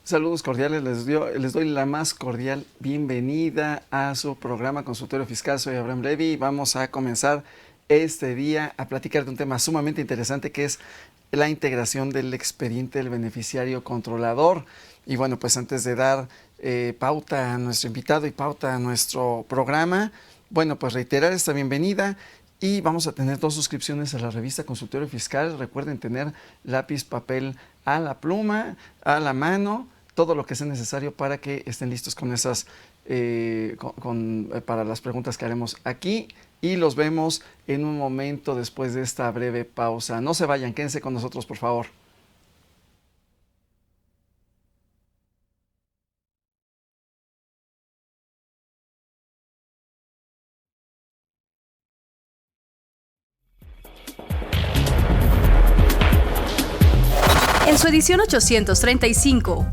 Saludos cordiales, les doy la más cordial bienvenida a su programa Consultorio Fiscal. Soy Abraham Levy y vamos a comenzar este día a platicar de un tema sumamente interesante que es la integración del expediente del beneficiario controlador. Y bueno, pues antes de dar pauta a nuestro invitado y pauta a nuestro programa, bueno, pues reiterar esta bienvenida. Y vamos a tener 2 suscripciones a la revista Consultorio Fiscal. Recuerden tener lápiz, papel a la pluma, a la mano, todo lo que sea necesario para que estén listos con esas, para las preguntas que haremos aquí. Y los vemos en un momento después de esta breve pausa. No se vayan, quédense con nosotros, por favor. En su edición 835,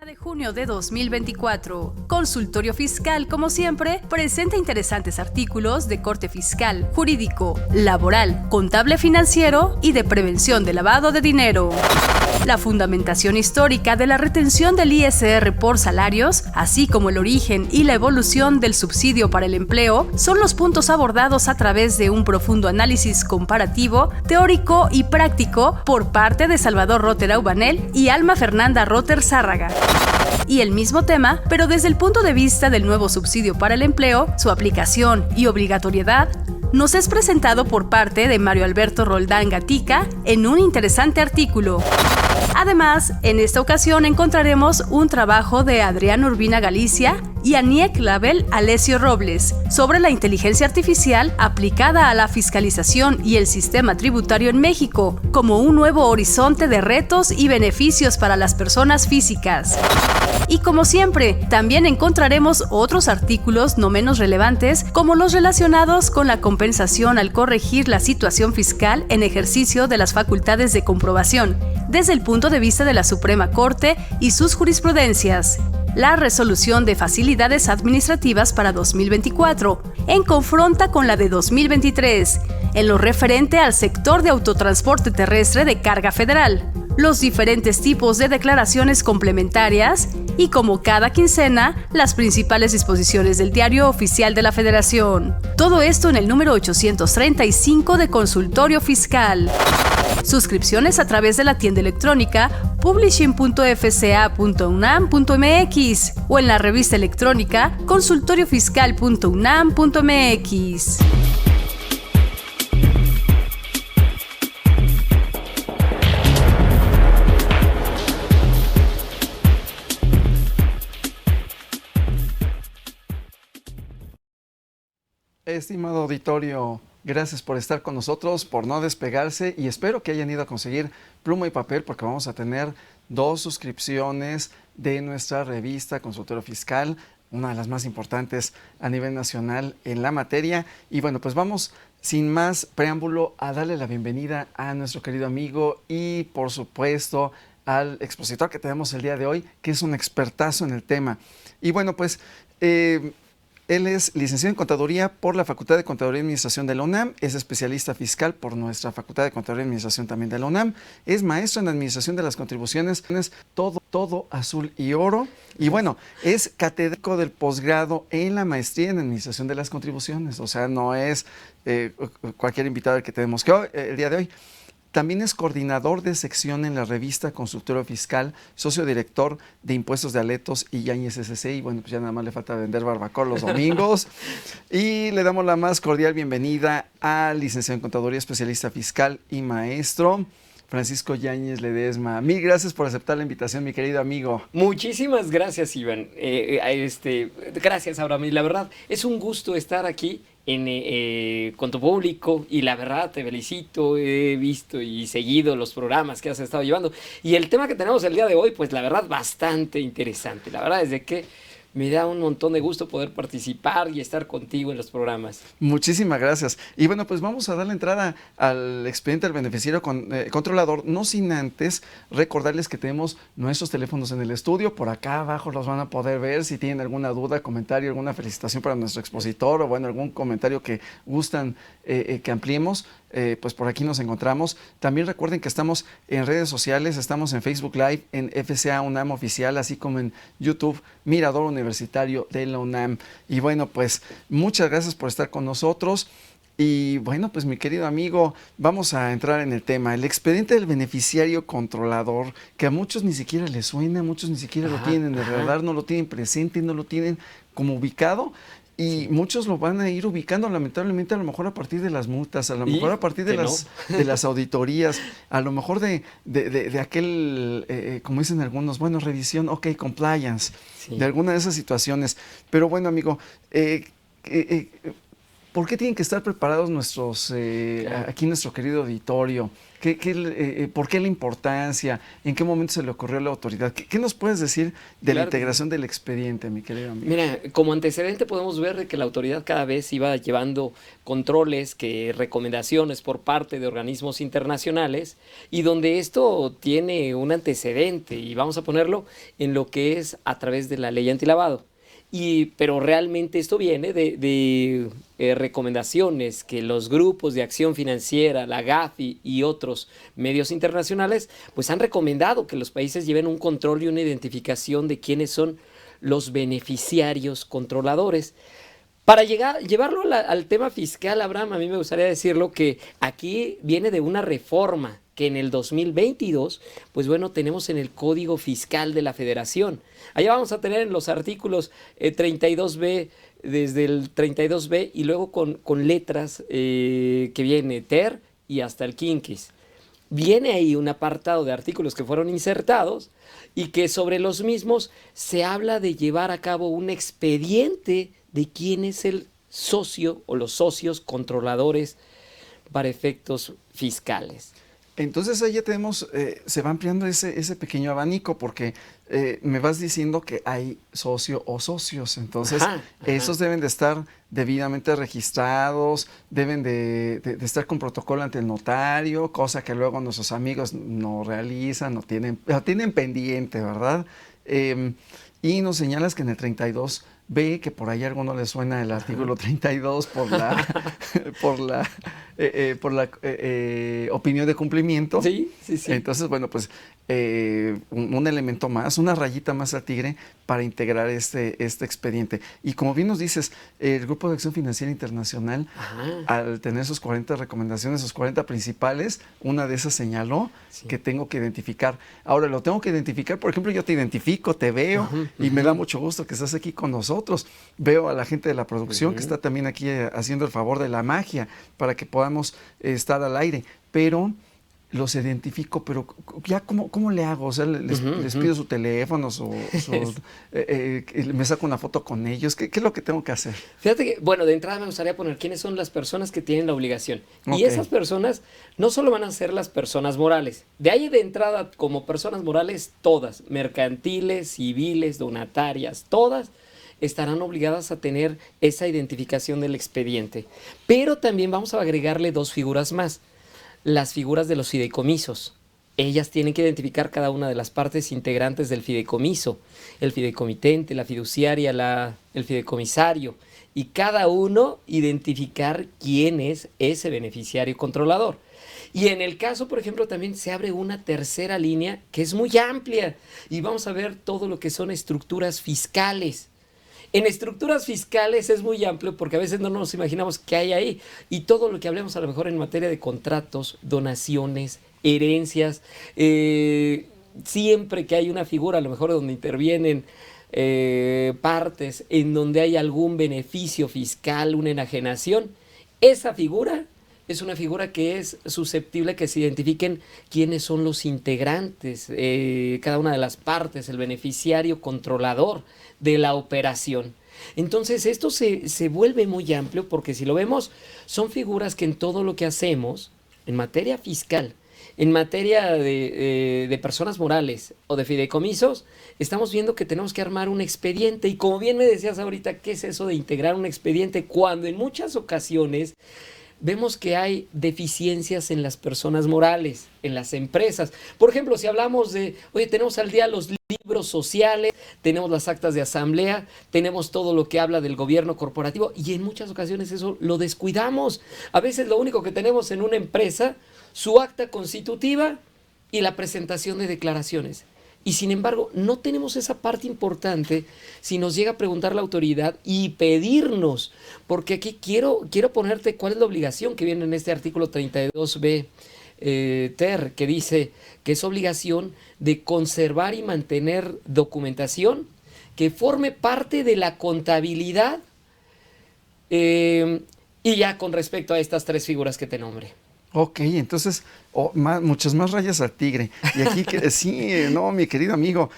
de junio de 2024, Consultorio Fiscal, como siempre, presenta interesantes artículos de corte fiscal, jurídico, laboral, contable financiero y de prevención de lavado de dinero. La fundamentación histórica de la retención del ISR por salarios, así como el origen y la evolución del subsidio para el empleo, son los puntos abordados a través de un profundo análisis comparativo, teórico y práctico por parte de Salvador Rotter Aubanel y Alma Fernanda Rotter Zárraga. Y el mismo tema, pero desde el punto de vista del nuevo subsidio para el empleo, su aplicación y obligatoriedad, nos es presentado por parte de Mario Alberto Roldán Gatica en un interesante artículo. Además, en esta ocasión encontraremos un trabajo de Adrián Urbina Galicia y Aniek Label Alessio Robles sobre la inteligencia artificial aplicada a la fiscalización y el sistema tributario en México, como un nuevo horizonte de retos y beneficios para las personas físicas. Y como siempre, también encontraremos otros artículos no menos relevantes, como los relacionados con la compensación al corregir la situación fiscal en ejercicio de las facultades de comprobación, desde el punto de vista de la Suprema Corte y sus jurisprudencias. La resolución de facilidades administrativas para 2024, en confronta con la de 2023, en lo referente al sector de autotransporte terrestre de carga federal, los diferentes tipos de declaraciones complementarias y, como cada quincena, las principales disposiciones del Diario Oficial de la Federación. Todo esto en el número 835 de Consultorio Fiscal. Suscripciones a través de la tienda electrónica publishing.fca.unam.mx o en la revista electrónica consultoriofiscal.unam.mx. Estimado auditorio, gracias por estar con nosotros, por no despegarse y espero que hayan ido a conseguir pluma y papel porque vamos a tener 2 suscripciones de nuestra revista Consultorio Fiscal, una de las más importantes a nivel nacional en la materia. Y bueno, pues vamos sin más preámbulo a darle la bienvenida a nuestro querido amigo y por supuesto al expositor que tenemos el día de hoy, que es un expertazo en el tema. Y bueno, pues él es licenciado en Contaduría por la Facultad de Contaduría y Administración de la UNAM, es especialista fiscal por nuestra Facultad de Contaduría y Administración también de la UNAM, es maestro en Administración de las Contribuciones, todo azul y oro, y bueno, es catedrático del posgrado en la maestría en Administración de las Contribuciones, o sea, no es cualquier invitado que tenemos el día de hoy. También es coordinador de sección en la revista Consultorio Fiscal, socio director de Impuestos de Aletos y Yáñez SC. Y bueno, pues ya nada más le falta vender barbacoa los domingos. Y le damos la más cordial bienvenida al licenciado en Contaduría, especialista fiscal y maestro, Francisco Yáñez Ledesma. Mil gracias por aceptar la invitación, mi querido amigo. Muchísimas gracias, Iván. Gracias, Abraham. Y la verdad, es un gusto estar aquí con tu público y la verdad te felicito, he visto y seguido los programas que has estado llevando y el tema que tenemos el día de hoy, pues la verdad bastante interesante. La verdad es de que me da un montón de gusto poder participar y estar contigo en los programas. Muchísimas gracias. Y bueno, pues vamos a dar la entrada al expediente del beneficiario controlador, no sin antes recordarles que tenemos nuestros teléfonos en el estudio. Por acá abajo los van a poder ver. Si tienen alguna duda, comentario, alguna felicitación para nuestro expositor o bueno, algún comentario que gustan que ampliemos, pues por aquí nos encontramos. También recuerden que estamos en redes sociales, estamos en Facebook Live, en FCA UNAM Oficial, así como en YouTube, Mirador Universitario de la UNAM. Y bueno, pues muchas gracias por estar con nosotros. Y bueno, pues mi querido amigo, vamos a entrar en el tema. El expediente del beneficiario controlador, que a muchos ni siquiera les suena, muchos ni siquiera lo tienen de radar, no lo tienen presente, no lo tienen como ubicado. Y muchos lo van a ir ubicando, lamentablemente, a lo mejor a partir de las multas, a lo mejor a partir de las auditorías, a lo mejor de aquel, como dicen algunos, bueno, revisión, ok, compliance, de alguna de esas situaciones. Pero bueno, amigo, ¿por qué tienen que estar preparados nuestros, aquí nuestro querido auditorio? ¿Por qué la importancia? ¿En qué momento se le ocurrió a la autoridad? ¿Qué nos puedes decir de la integración del expediente, mi querido amigo? Mira, como antecedente podemos ver de que la autoridad cada vez iba llevando controles, recomendaciones por parte de organismos internacionales, y donde esto tiene un antecedente, y vamos a ponerlo en lo que es a través de la ley antilavado. Pero realmente esto viene de recomendaciones que los grupos de acción financiera, la Gafi y otros medios internacionales, pues han recomendado que los países lleven un control y una identificación de quiénes son los beneficiarios controladores. Para llevarlo al tema fiscal, Abraham, a mí me gustaría decirlo que aquí viene de una reforma que en el 2022, pues bueno, tenemos en el Código Fiscal de la Federación. Allá vamos a tener en los artículos 32B, desde el 32B, y luego con letras que viene TER y hasta el quinquis. Viene ahí un apartado de artículos que fueron insertados y que sobre los mismos se habla de llevar a cabo un expediente de quién es el socio o los socios controladores para efectos fiscales. Entonces ahí ya tenemos, se va ampliando ese pequeño abanico, porque me vas diciendo que hay socio o socios, entonces esos deben de estar debidamente registrados, deben de estar con protocolo ante el notario, cosa que luego nuestros amigos no realizan, no tienen pendiente, ¿verdad? Y nos señalas que en el 32B, que por ahí a alguno le suena el artículo 32 por la opinión de cumplimiento. Sí. Entonces, bueno, pues un elemento más, una rayita más al tigre para integrar este expediente. Y como bien nos dices, el Grupo de Acción Financiera Internacional, al tener sus 40 recomendaciones, sus 40 principales, una de esas señaló que tengo que identificar. Ahora, lo tengo que identificar, por ejemplo, yo te identifico, te veo, y me da mucho gusto que estás aquí con nosotros. Veo a la gente de la producción que está también aquí haciendo el favor de la magia para que podamos estar al aire, pero los identifico, pero ya ¿cómo le hago? O sea, les pido su teléfono, me saco una foto con ellos. ¿Qué es lo que tengo que hacer? Fíjate que, bueno, de entrada me gustaría poner quiénes son las personas que tienen la obligación. Y esas personas no solo van a ser las personas morales. De ahí de entrada, como personas morales, todas, mercantiles, civiles, donatarias, todas estarán obligadas a tener esa identificación del expediente. Pero también vamos a agregarle dos figuras más. Las figuras de los fideicomisos. Ellas tienen que identificar cada una de las partes integrantes del fideicomiso. El fideicomitente, la fiduciaria, el fideicomisario. Y cada uno identificar quién es ese beneficiario controlador. Y en el caso, por ejemplo, también se abre una tercera línea que es muy amplia. Y vamos a ver todo lo que son estructuras fiscales. En estructuras fiscales es muy amplio porque a veces no nos imaginamos qué hay ahí. Y todo lo que hablemos a lo mejor en materia de contratos, donaciones, herencias, siempre que hay una figura a lo mejor donde intervienen partes en donde hay algún beneficio fiscal, una enajenación, esa figura es una figura que es susceptible a que se identifiquen quiénes son los integrantes, cada una de las partes, el beneficiario controlador de la operación. Entonces esto se vuelve muy amplio porque si lo vemos son figuras que en todo lo que hacemos en materia fiscal, en materia de personas morales o de fideicomisos, estamos viendo que tenemos que armar un expediente. Y como bien me decías ahorita, ¿qué es eso de integrar un expediente? Cuando en muchas ocasiones vemos que hay deficiencias en las personas morales, en las empresas. Por ejemplo, si hablamos de, oye, tenemos al día los libros sociales, tenemos las actas de asamblea, tenemos todo lo que habla del gobierno corporativo y en muchas ocasiones eso lo descuidamos. A veces lo único que tenemos en una empresa, su acta constitutiva y la presentación de declaraciones. Y sin embargo, no tenemos esa parte importante si nos llega a preguntar la autoridad y pedirnos, porque aquí quiero ponerte cuál es la obligación que viene en este artículo 32b, ter, que dice que es obligación de conservar y mantener documentación que forme parte de la contabilidad y ya con respecto a estas tres figuras que te nombré. Ok, entonces, muchas más rayas al tigre. Y aquí, sí, no, mi querido amigo,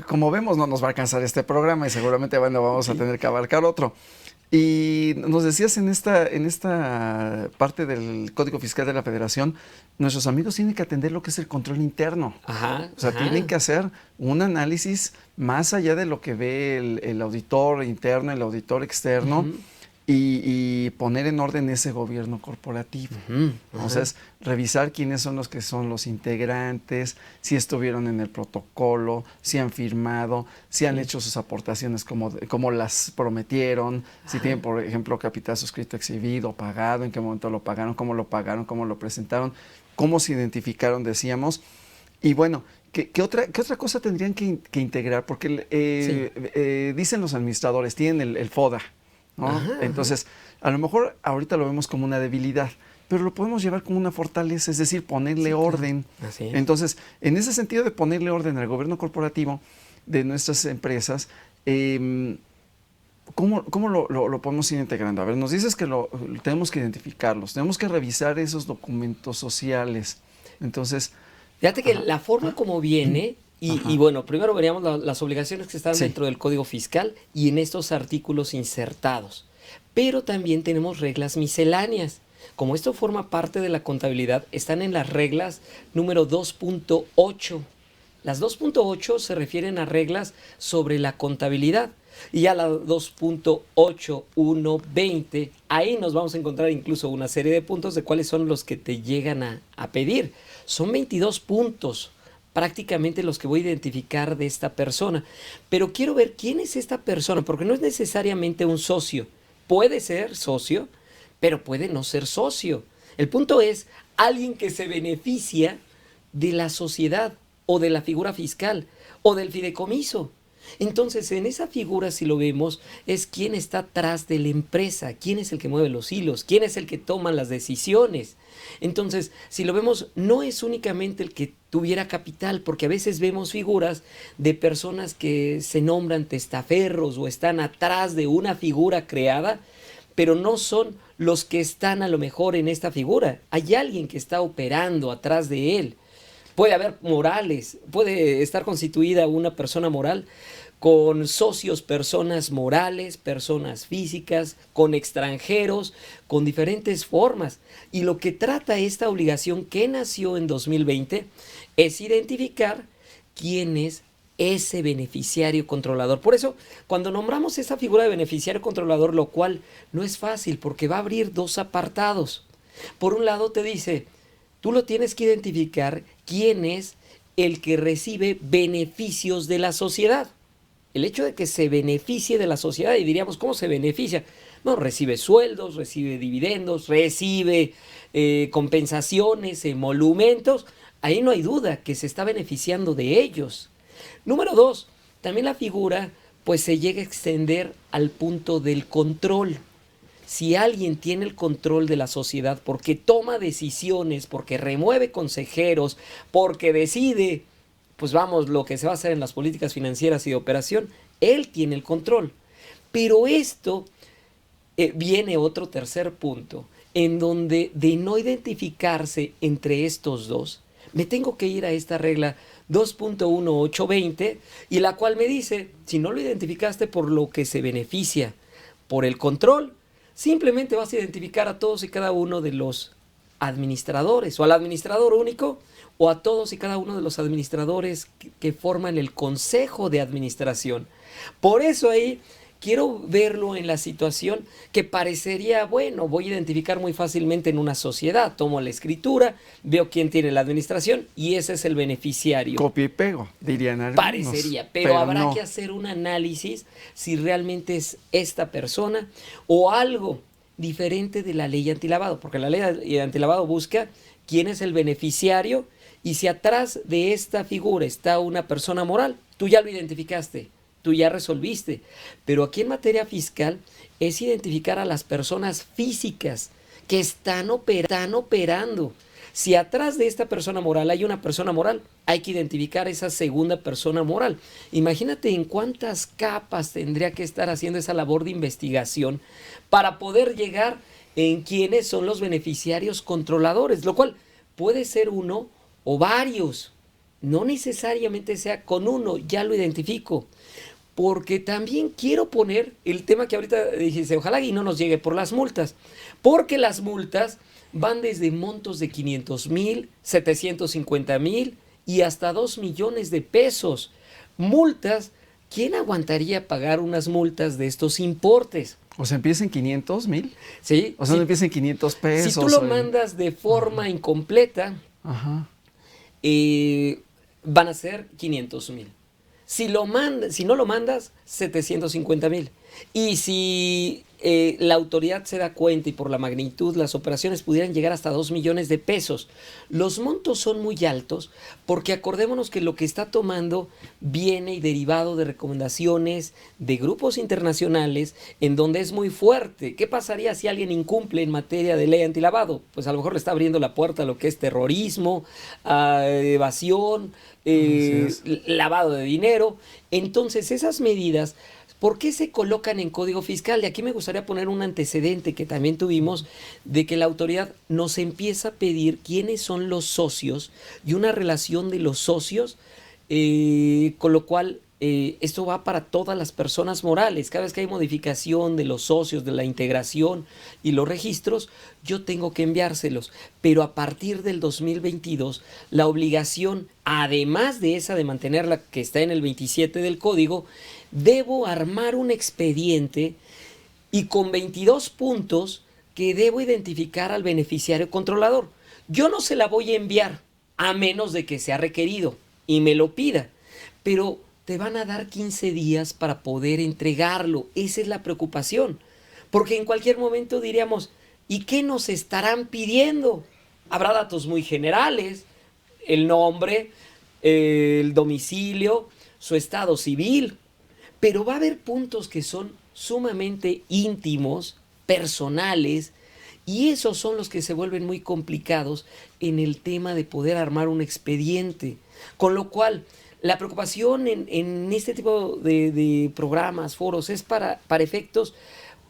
como vemos, no nos va a alcanzar este programa y seguramente, bueno, vamos a tener que abarcar otro. Y nos decías en esta parte del Código Fiscal de la Federación, nuestros amigos tienen que atender lo que es el control interno. Ajá, o sea, ajá. Tienen que hacer un análisis más allá de lo que ve el auditor interno, el auditor externo. Uh-huh. Y poner en orden ese gobierno corporativo. Entonces, revisar quiénes son los integrantes, si estuvieron en el protocolo, si han firmado, si han hecho sus aportaciones como las prometieron, si tienen, por ejemplo, capital suscrito, exhibido, pagado, en qué momento lo pagaron, cómo lo presentaron, cómo se identificaron, decíamos. Y bueno, ¿qué otra cosa tendrían que integrar? Porque dicen los administradores, tienen el FODA, ¿no? Ajá, Entonces, a lo mejor ahorita lo vemos como una debilidad, pero lo podemos llevar como una fortaleza, es decir, ponerle orden. Claro. Así es. Entonces, en ese sentido de ponerle orden al gobierno corporativo de nuestras empresas, ¿cómo lo podemos ir integrando? A ver, nos dices que tenemos que identificarlos, tenemos que revisar esos documentos sociales. Entonces, fíjate que la forma como viene, y bueno, primero veríamos las obligaciones que están dentro del Código Fiscal y en estos artículos insertados. Pero también tenemos reglas misceláneas. Como esto forma parte de la contabilidad, están en las reglas número 2.8. Las 2.8 se refieren a reglas sobre la contabilidad. Y ya la 2.8.1.20, ahí nos vamos a encontrar incluso una serie de puntos de cuáles son los que te llegan a pedir. Son 22 puntos prácticamente los que voy a identificar de esta persona. Pero quiero ver quién es esta persona, porque no es necesariamente un socio. Puede ser socio, pero puede no ser socio. El punto es alguien que se beneficia de la sociedad o de la figura fiscal o del fideicomiso. Entonces, en esa figura, si lo vemos, es quién está atrás de la empresa, quién es el que mueve los hilos, quién es el que toma las decisiones. Entonces, si lo vemos, no es únicamente el que tuviera capital, porque a veces vemos figuras de personas que se nombran testaferros o están atrás de una figura creada, pero no son los que están a lo mejor en esta figura. Hay alguien que está operando atrás de él. Puede haber morales, puede estar constituida una persona moral con socios, personas morales, personas físicas, con extranjeros, con diferentes formas. Y lo que trata esta obligación que nació en 2020 es identificar quién es ese beneficiario controlador. Por eso, cuando nombramos esa figura de beneficiario controlador, lo cual no es fácil porque va a abrir dos apartados. Por un lado te dice, tú lo tienes que identificar quién es el que recibe beneficios de la sociedad. El hecho de que se beneficie de la sociedad, y diríamos, ¿cómo se beneficia? Bueno, recibe sueldos, recibe dividendos, recibe compensaciones, emolumentos. Ahí no hay duda que se está beneficiando de ellos. Número dos, también la figura pues se llega a extender al punto del control. Si alguien tiene el control de la sociedad porque toma decisiones, porque remueve consejeros, porque decide, pues vamos, lo que se va a hacer en las políticas financieras y de operación, él tiene el control. Pero esto viene otro tercer punto, en donde de no identificarse entre estos dos, me tengo que ir a esta regla 2.1820 y la cual me dice, si no lo identificaste por lo que se beneficia por el control, simplemente vas a identificar a todos y cada uno de los administradores, o al administrador único, o a todos y cada uno de los administradores que forman el consejo de administración. Por eso ahí quiero verlo en la situación que parecería, bueno, voy a identificar muy fácilmente en una sociedad. Tomo la escritura, veo quién tiene la administración y ese es el beneficiario. Copia y pego, dirían algunos. Parecería, pero habrá no. que hacer un análisis si realmente es esta persona o algo diferente de la ley antilavado, porque la ley antilavado busca quién es el beneficiario y si atrás de esta figura está una persona moral, tú ya lo identificaste, tú ya resolviste. Pero aquí en materia fiscal es identificar a las personas físicas que están operando. Si atrás de esta persona moral hay una persona moral, hay que identificar esa segunda persona moral. Imagínate en cuántas capas tendría que estar haciendo esa labor de investigación para poder llegar en quiénes son los beneficiarios controladores, lo cual puede ser uno o varios. No necesariamente sea con uno, ya lo identifico. Porque también quiero poner el tema que ahorita dijiste, ojalá y no nos llegue por las multas, porque las multas van desde montos de 500,000, 750,000 y hasta 2 millones de pesos. Multas, ¿quién aguantaría pagar unas multas de estos importes? O sea, empieza en 500,000. ¿Sí? O sea, no empieza en 500 pesos. Si tú lo mandas de forma incompleta, van a ser 500,000. Si no lo mandas, 750,000. Y si la autoridad se da cuenta y por la magnitud, las operaciones pudieran llegar hasta 2 millones de pesos. Los montos son muy altos porque acordémonos que lo que está tomando viene y derivado de recomendaciones de grupos internacionales en donde es muy fuerte. ¿Qué pasaría si alguien incumple en materia de ley antilavado? Pues a lo mejor le está abriendo la puerta a lo que es terrorismo, a evasión, lavado de dinero. Entonces esas medidas, ¿por qué se colocan en Código Fiscal? Y aquí me gustaría poner un antecedente que también tuvimos de que la autoridad nos empieza a pedir quiénes son los socios y una relación de los socios, con lo cual esto va para todas las personas morales. Cada vez que hay modificación de los socios, de la integración y los registros, yo tengo que enviárselos. Pero a partir del 2022, la obligación, además de esa de mantenerla que está en el 27 del Código, debo armar un expediente y con 22 puntos que debo identificar al beneficiario controlador. Yo no se la voy a enviar a menos de que sea requerido y me lo pida, pero te van a dar 15 días para poder entregarlo. Esa es la preocupación, porque en cualquier momento diríamos, ¿y qué nos estarán pidiendo? Habrá datos muy generales, el nombre, el domicilio, su estado civil, pero va a haber puntos que son sumamente íntimos, personales, y esos son los que se vuelven muy complicados en el tema de poder armar un expediente. Con lo cual, la preocupación en este tipo de programas, foros, es para efectos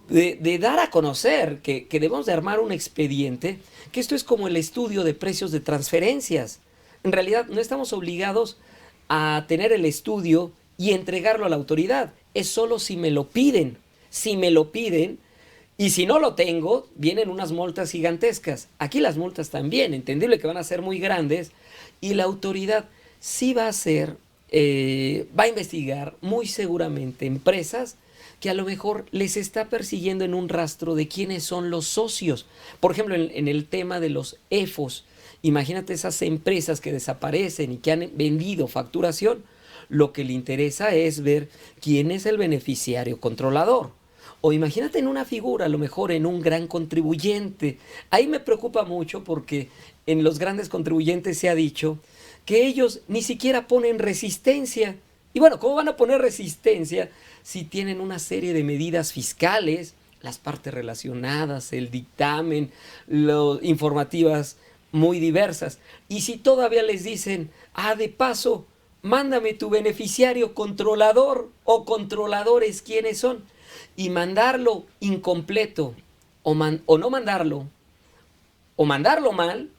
de dar a conocer que debemos de armar un expediente, que esto es como el estudio de precios de transferencias. En realidad, no estamos obligados a tener el estudio y entregarlo a la autoridad. Es solo si me lo piden. Si me lo piden, y si no lo tengo, vienen unas multas gigantescas. Aquí las multas también, entendible que van a ser muy grandes, y la autoridad sí va a hacer, va a investigar muy seguramente empresas que a lo mejor les está persiguiendo en un rastro de quiénes son los socios. Por ejemplo, en el tema de los EFOS, imagínate esas empresas que desaparecen y que han vendido facturación. Lo que le interesa es ver quién es el beneficiario controlador. O imagínate en una figura, a lo mejor en un gran contribuyente. Ahí me preocupa mucho porque en los grandes contribuyentes se ha dicho que ellos ni siquiera ponen resistencia. Y bueno, ¿cómo van a poner resistencia si tienen una serie de medidas fiscales, las partes relacionadas, el dictamen, las informativas muy diversas? Y si todavía les dicen, de paso, mándame tu beneficiario controlador o controladores, ¿quiénes son? Y mandarlo incompleto o no mandarlo, o mandarlo mal,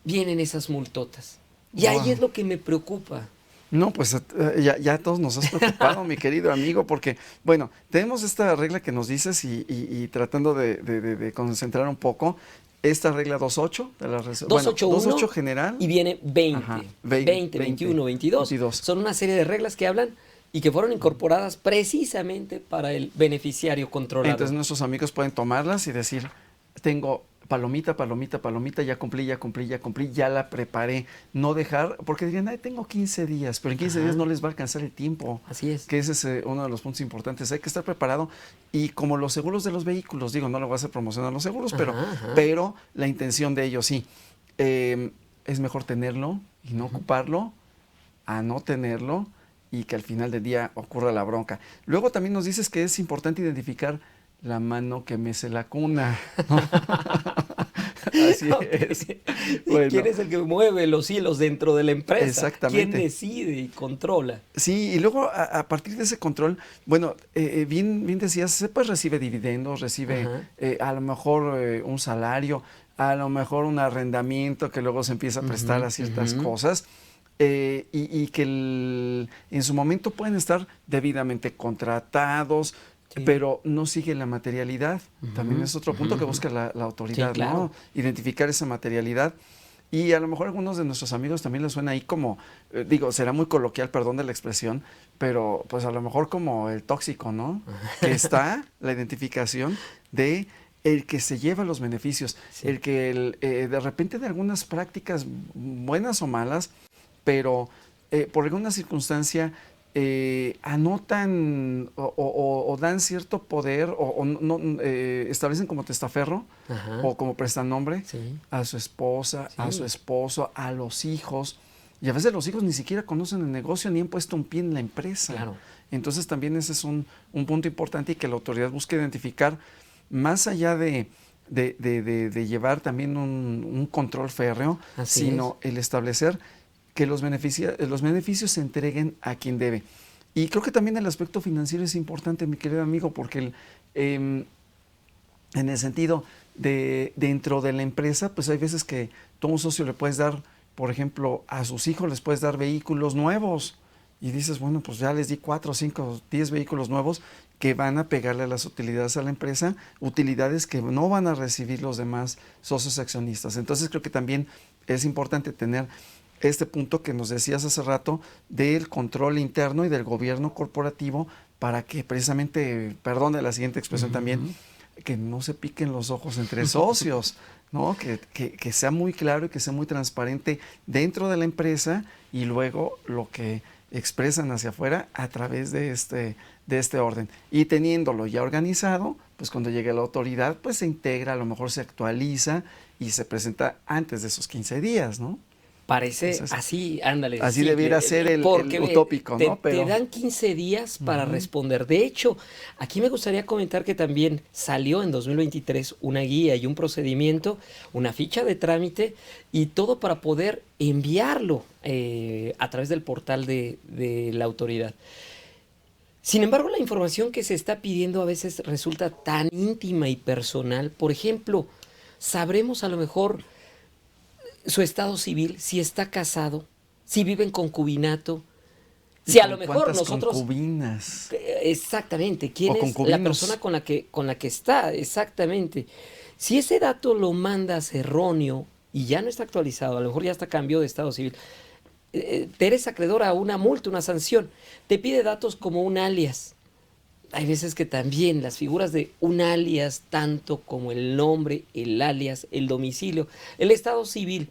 vienen esas multotas. Y ahí es lo que me preocupa. No, pues ya todos nos has preocupado, mi querido amigo, porque, bueno, tenemos esta regla que nos dices y tratando de concentrar un poco, esta regla 2.8 de la 2.8.1 general. Y viene 20. Ajá, 20, 21, 22. Son una serie de reglas que hablan y que fueron incorporadas precisamente para el beneficiario controlado. Entonces nuestros amigos pueden tomarlas y decir, tengo palomita, palomita, palomita, ya cumplí, ya cumplí, ya cumplí, ya la preparé. No dejar, porque dirían, ay, tengo 15 días, pero en 15 días no les va a alcanzar el tiempo. Así es. Que ese es uno de los puntos importantes. Hay que estar preparado. Y como los seguros de los vehículos, digo, no le voy a hacer promoción a los seguros, pero la intención de ellos sí. Es mejor tenerlo y no ocuparlo a no tenerlo y que al final del día ocurra la bronca. Luego también nos dices que es importante identificar la mano que mece la cuna, ¿no? Así es. Bueno. ¿Quién es el que mueve los hilos dentro de la empresa? Exactamente. ¿Quién decide y controla? Sí, y luego a partir de ese control, bueno, bien decías, pues recibe dividendos, recibe a lo mejor un salario, a lo mejor un arrendamiento que luego se empieza a prestar a ciertas cosas. Y que en su momento pueden estar debidamente contratados, pero no sigue la materialidad. También es otro punto que busca la autoridad, sí, claro, ¿no? Identificar esa materialidad. Y a lo mejor a algunos de nuestros amigos también les suena ahí como, digo, será muy coloquial, perdón de la expresión, pero pues a lo mejor como el tóxico, ¿no? Que está la identificación de el que se lleva los beneficios, el que de repente de algunas prácticas buenas o malas, pero por alguna circunstancia anotan o dan cierto poder o no, establecen como testaferro o como prestanombre a su esposa, a su esposo, a los hijos. Y a veces los hijos ni siquiera conocen el negocio ni han puesto un pie en la empresa. Claro. Entonces también ese es un punto importante y que la autoridad busque identificar más allá de llevar también un control férreo, sino el establecer que los beneficios se entreguen a quien debe. Y creo que también el aspecto financiero es importante, mi querido amigo, porque en el sentido de dentro de la empresa, pues hay veces que tú a un socio le puedes dar, por ejemplo, a sus hijos les puedes dar vehículos nuevos. Y dices, bueno, pues ya les di 4, 5, 10 vehículos nuevos que van a pegarle las utilidades a la empresa, utilidades que no van a recibir los demás socios accionistas. Entonces creo que también es importante tener este punto que nos decías hace rato del control interno y del gobierno corporativo para que precisamente, perdón de la siguiente expresión también, que no se piquen los ojos entre socios, ¿no? Que sea muy claro y que sea muy transparente dentro de la empresa y luego lo que expresan hacia afuera a través de este orden. Y teniéndolo ya organizado, pues cuando llegue la autoridad, pues se integra, a lo mejor se actualiza y se presenta antes de esos 15 días, ¿no? Parece así, ándale. Así debiera ser el utópico, ¿no? Pero te dan 15 días para responder. De hecho, aquí me gustaría comentar que también salió en 2023 una guía y un procedimiento, una ficha de trámite y todo para poder enviarlo a través del portal de la autoridad. Sin embargo, la información que se está pidiendo a veces resulta tan íntima y personal. Por ejemplo, sabremos a lo mejor su estado civil, si está casado, si vive en concubinato, si a lo mejor nosotros... concubinas? Exactamente, quién es la persona con la que está, exactamente. Si ese dato lo mandas erróneo y ya no está actualizado, a lo mejor ya hasta cambió de estado civil, te eres acreedor a una multa, una sanción, te pide datos como un alias. Hay veces que también las figuras de un alias, tanto como el nombre, el alias, el domicilio, el estado civil,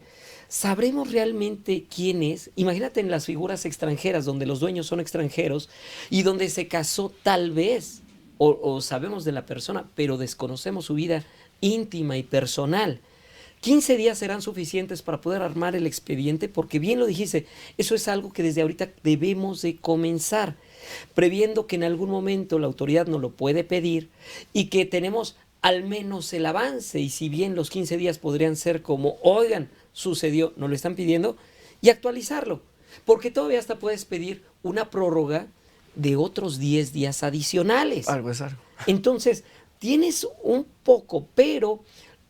¿sabremos realmente quién es? Imagínate en las figuras extranjeras, donde los dueños son extranjeros y donde se casó tal vez, o sabemos de la persona, pero desconocemos su vida íntima y personal. 15 días serán suficientes para poder armar el expediente, porque bien lo dijiste, eso es algo que desde ahorita debemos de comenzar, previendo que en algún momento la autoridad nos lo puede pedir y que tenemos al menos el avance, y si bien los 15 días podrían ser como, oigan, sucedió, nos lo están pidiendo, y actualizarlo, porque todavía hasta puedes pedir una prórroga de otros 10 días adicionales. Algo es algo. Entonces, tienes un poco, pero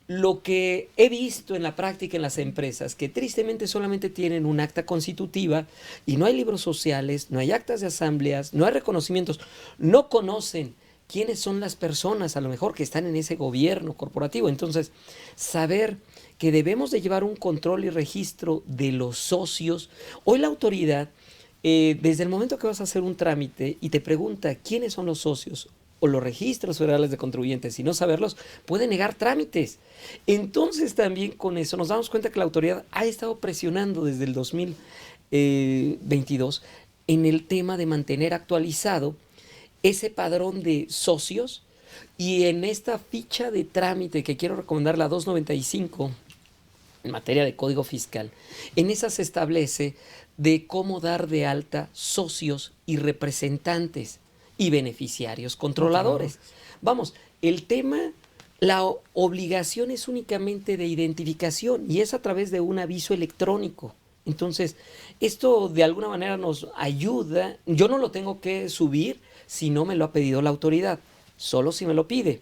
lo que he visto en la práctica en las empresas, que tristemente solamente tienen un acta constitutiva y no hay libros sociales, no hay actas de asambleas, no hay reconocimientos, no conocen quiénes son las personas a lo mejor que están en ese gobierno corporativo. Entonces, saber que debemos de llevar un control y registro de los socios. Hoy la autoridad desde el momento que vas a hacer un trámite y te pregunta quiénes son los socios o los registros federales de contribuyentes y no saberlos, puede negar trámites. Entonces también con eso nos damos cuenta que la autoridad ha estado presionando desde el 2022 en el tema de mantener actualizado ese padrón de socios, y en esta ficha de trámite que quiero recomendar, la 295, en materia de código fiscal, en esa se establece de cómo dar de alta socios y representantes y beneficiarios controladores. Vamos, el tema, la obligación es únicamente de identificación y es a través de un aviso electrónico. Entonces, esto de alguna manera nos ayuda. Yo no lo tengo que subir si no me lo ha pedido la autoridad, solo si me lo pide.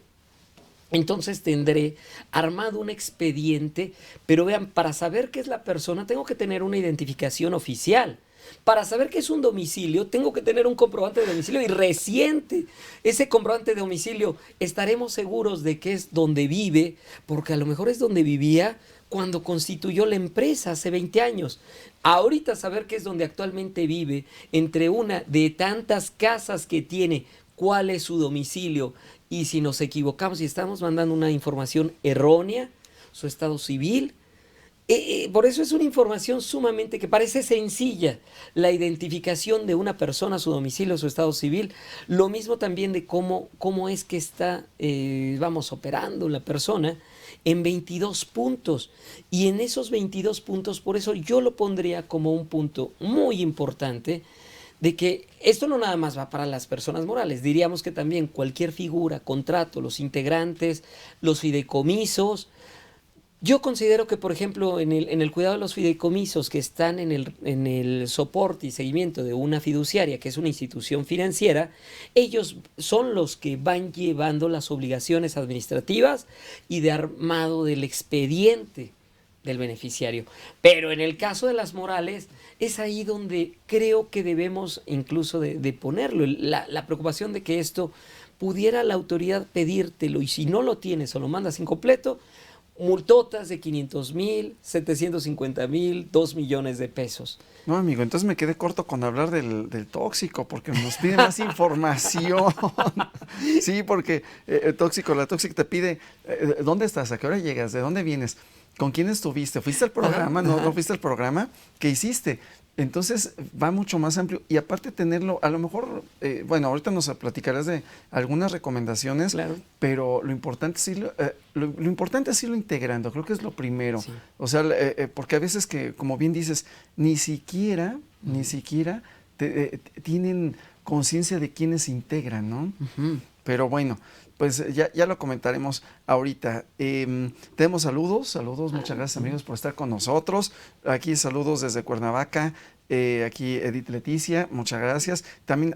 Entonces tendré armado un expediente, pero vean, para saber qué es la persona tengo que tener una identificación oficial. Para saber qué es un domicilio tengo que tener un comprobante de domicilio y reciente. Ese comprobante de domicilio estaremos seguros de que es donde vive, porque a lo mejor es donde vivía cuando constituyó la empresa hace 20 años. Ahorita saber qué es donde actualmente vive, entre una de tantas casas que tiene, cuál es su domicilio, y si nos equivocamos y estamos mandando una información errónea, su estado civil. Por eso es una información sumamente que parece sencilla, la identificación de una persona, su domicilio, su estado civil. Lo mismo también de cómo es que está, operando la persona en 22 puntos. Y en esos 22 puntos, por eso yo lo pondría como un punto muy importante, de que esto no nada más va para las personas morales, diríamos que también cualquier figura, contrato, los integrantes, los fideicomisos. Yo considero que, por ejemplo, en el cuidado de los fideicomisos que están en el soporte y seguimiento de una fiduciaria, que es una institución financiera, ellos son los que van llevando las obligaciones administrativas y de armado del expediente del beneficiario. Pero en el caso de las morales, es ahí donde creo que debemos incluso de ponerlo, la preocupación de que esto pudiera la autoridad pedírtelo, y si no lo tienes o lo mandas incompleto, multotas de 500,000, 750,000, 2 millones de pesos. No, amigo, entonces me quedé corto con hablar del tóxico, porque nos pide más información. Sí, porque la tóxica te pide, ¿dónde estás? ¿A qué hora llegas? ¿De dónde vienes? ¿Con quién estuviste? ¿Fuiste al programa? ¿No fuiste al programa? ¿Qué hiciste? Entonces va mucho más amplio, y aparte tenerlo, a lo mejor, ahorita nos platicarás de algunas recomendaciones, claro, pero lo importante es irlo integrando, creo que es lo primero. Sí. O sea, porque a veces que, como bien dices, ni siquiera tienen conciencia de quiénes se integran, ¿no? Pero bueno, pues ya lo comentaremos ahorita. Tenemos saludos, muchas gracias amigos por estar con nosotros. Aquí saludos desde Cuernavaca, aquí Edith Leticia, muchas gracias. También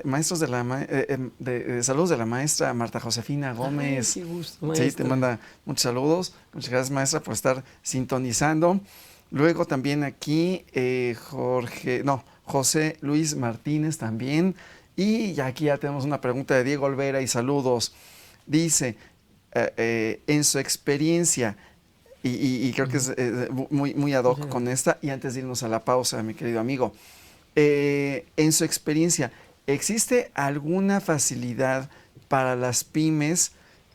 maestros saludos de la maestra Marta Josefina Gómez. Ay, qué gusto, maestra. Sí, te manda muchos saludos. Muchas gracias, maestra, por estar sintonizando. Luego también aquí José Luis Martínez también. Y aquí ya tenemos una pregunta de Diego Olvera y saludos. Dice, en su experiencia, y creo que es muy ad hoc con esta, y antes de irnos a la pausa, mi querido amigo, en su experiencia, ¿existe alguna facilidad para las pymes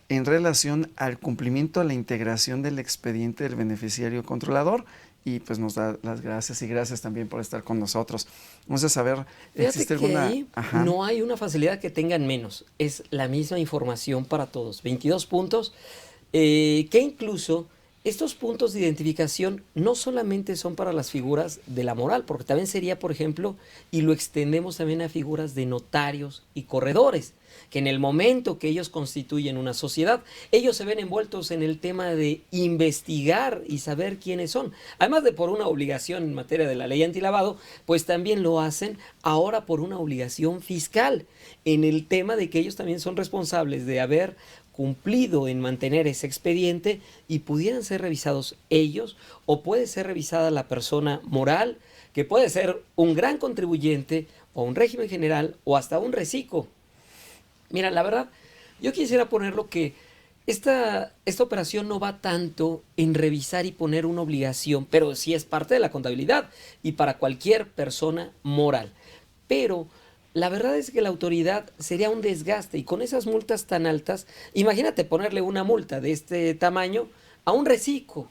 en relación al cumplimiento a la integración del expediente del beneficiario controlador? Y pues nos da las gracias, y gracias también por estar con nosotros. Vamos a saber, ¿existe alguna? Ahí no hay una facilidad que tengan menos, es la misma información para todos. 22 puntos, que incluso estos puntos de identificación no solamente son para las figuras de la moral, porque también sería, por ejemplo, y lo extendemos también a figuras de notarios y corredores, que en el momento que ellos constituyen una sociedad, ellos se ven envueltos en el tema de investigar y saber quiénes son. Además de por una obligación en materia de la ley antilavado, pues también lo hacen ahora por una obligación fiscal, en el tema de que ellos también son responsables de haber cumplido en mantener ese expediente, y pudieran ser revisados ellos, o puede ser revisada la persona moral, que puede ser un gran contribuyente, o un régimen general, o hasta un reciclo. Mira, la verdad, yo quisiera ponerlo que Esta operación no va tanto en revisar y poner una obligación, pero sí es parte de la contabilidad y para cualquier persona moral. Pero la verdad es que la autoridad sería un desgaste, y con esas multas tan altas, imagínate ponerle una multa de este tamaño a un reciclo.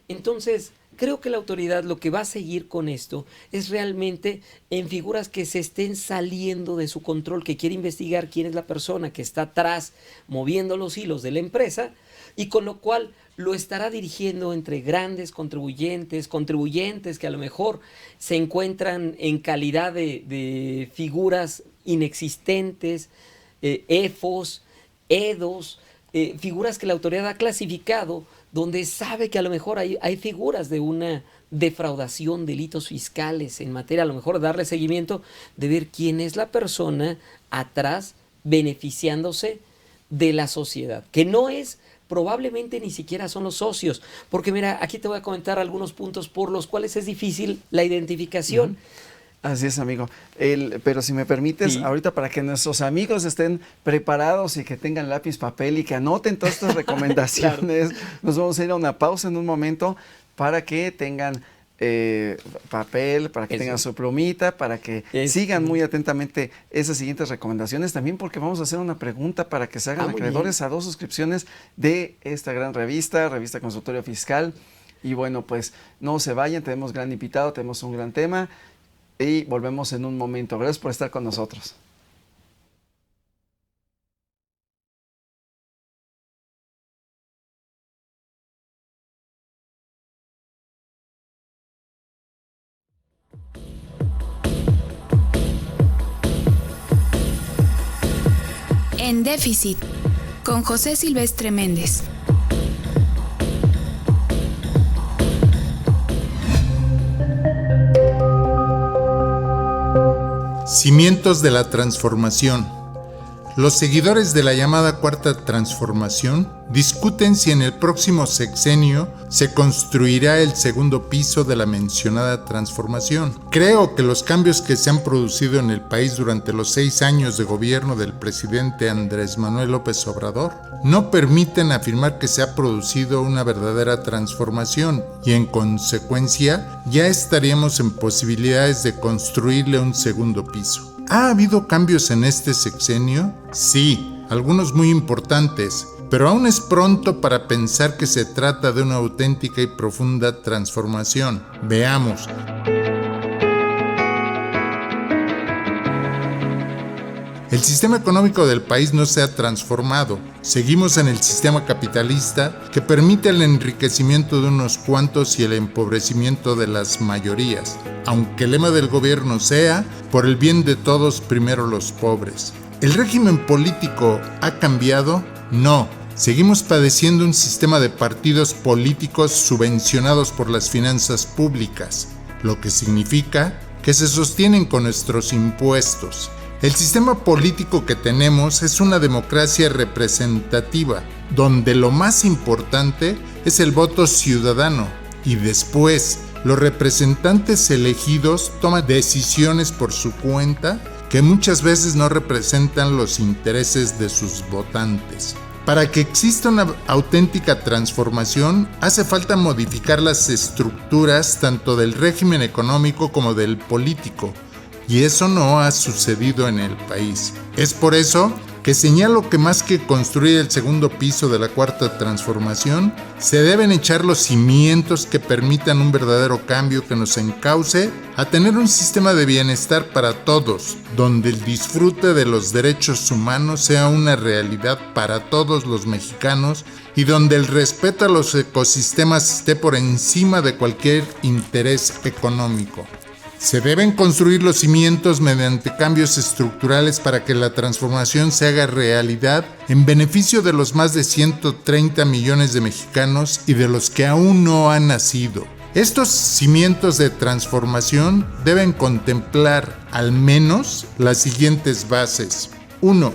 Entonces, creo que la autoridad lo que va a seguir con esto es realmente en figuras que se estén saliendo de su control, que quiere investigar quién es la persona que está atrás moviendo los hilos de la empresa, y con lo cual lo estará dirigiendo entre grandes contribuyentes que a lo mejor se encuentran en calidad de figuras inexistentes, EFOS, EDOS, figuras que la autoridad ha clasificado, donde sabe que a lo mejor hay figuras de una defraudación, delitos fiscales en materia, a lo mejor darle seguimiento, de ver quién es la persona atrás beneficiándose de la sociedad, que no es, probablemente ni siquiera son los socios, porque mira, aquí te voy a comentar algunos puntos por los cuales es difícil la identificación. Uh-huh. Así es, amigo. Pero si me permites, sí, ahorita para que nuestros amigos estén preparados y que tengan lápiz, papel y que anoten todas estas recomendaciones, claro, nos vamos a ir a una pausa en un momento para que tengan papel, para que tengan su plumita, para que sigan muy atentamente esas siguientes recomendaciones, también porque vamos a hacer una pregunta para que se hagan acreedores a 2 suscripciones de esta gran revista Consultorio Fiscal. Y bueno, pues no se vayan, tenemos gran invitado, tenemos un gran tema. Y volvemos en un momento. Gracias por estar con nosotros. En Déficit, con José Silvestre Méndez. Cimientos de la transformación. Los seguidores de la llamada Cuarta Transformación discuten si en el próximo sexenio se construirá el segundo piso de la mencionada transformación. Creo que los cambios que se han producido en el país durante los 6 años de gobierno del presidente Andrés Manuel López Obrador no permiten afirmar que se ha producido una verdadera transformación y en consecuencia ya estaríamos en posibilidades de construirle un segundo piso. ¿Ha habido cambios en este sexenio? Sí, algunos muy importantes, pero aún es pronto para pensar que se trata de una auténtica y profunda transformación. Veamos. El sistema económico del país no se ha transformado. Seguimos en el sistema capitalista que permite el enriquecimiento de unos cuantos y el empobrecimiento de las mayorías, aunque el lema del gobierno sea por el bien de todos, primero los pobres. ¿El régimen político ha cambiado? No. Seguimos padeciendo un sistema de partidos políticos subvencionados por las finanzas públicas, lo que significa que se sostienen con nuestros impuestos. El sistema político que tenemos es una democracia representativa, donde lo más importante es el voto ciudadano y después los representantes elegidos toman decisiones por su cuenta que muchas veces no representan los intereses de sus votantes. Para que exista una auténtica transformación, hace falta modificar las estructuras tanto del régimen económico como del político, y eso no ha sucedido en el país. Es por eso que señalo que más que construir el segundo piso de la Cuarta Transformación, se deben echar los cimientos que permitan un verdadero cambio que nos encauce a tener un sistema de bienestar para todos, donde el disfrute de los derechos humanos sea una realidad para todos los mexicanos y donde el respeto a los ecosistemas esté por encima de cualquier interés económico. Se deben construir los cimientos mediante cambios estructurales para que la transformación se haga realidad en beneficio de los más de 130 millones de mexicanos y de los que aún no han nacido. Estos cimientos de transformación deben contemplar al menos las siguientes bases. 1.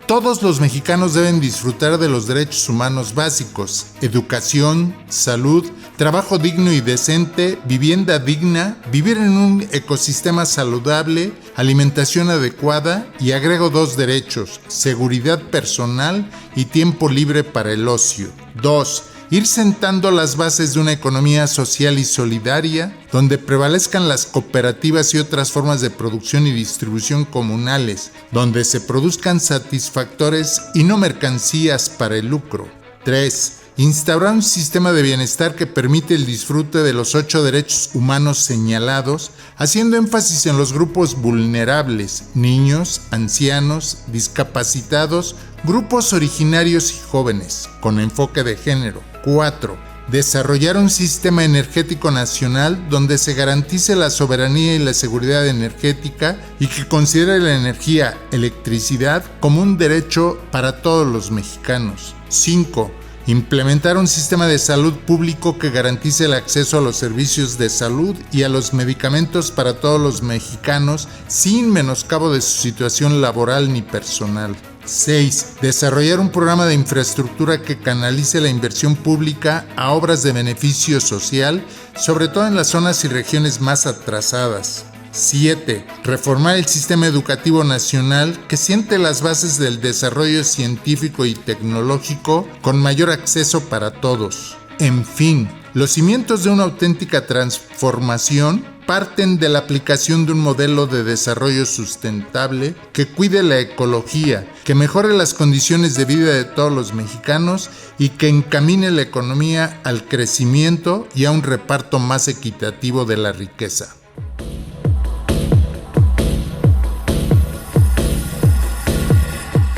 Todos los mexicanos deben disfrutar de los derechos humanos básicos: educación, salud, trabajo digno y decente, vivienda digna, vivir en un ecosistema saludable, alimentación adecuada y agrego 2 derechos, seguridad personal y tiempo libre para el ocio. 2. Ir sentando las bases de una economía social y solidaria, donde prevalezcan las cooperativas y otras formas de producción y distribución comunales, donde se produzcan satisfactores y no mercancías para el lucro. 3. Instaurar un sistema de bienestar que permite el disfrute de los 8 derechos humanos señalados, haciendo énfasis en los grupos vulnerables, niños, ancianos, discapacitados, grupos originarios y jóvenes, con enfoque de género. 4. Desarrollar un sistema energético nacional donde se garantice la soberanía y la seguridad energética y que considere la energía, electricidad, como un derecho para todos los mexicanos. 5. Implementar un sistema de salud público que garantice el acceso a los servicios de salud y a los medicamentos para todos los mexicanos sin menoscabo de su situación laboral ni personal. 6. Desarrollar un programa de infraestructura que canalice la inversión pública a obras de beneficio social, sobre todo en las zonas y regiones más atrasadas. 7. Reformar el sistema educativo nacional que siente las bases del desarrollo científico y tecnológico con mayor acceso para todos. En fin, los cimientos de una auténtica transformación parten de la aplicación de un modelo de desarrollo sustentable que cuide la ecología, que mejore las condiciones de vida de todos los mexicanos y que encamine la economía al crecimiento y a un reparto más equitativo de la riqueza.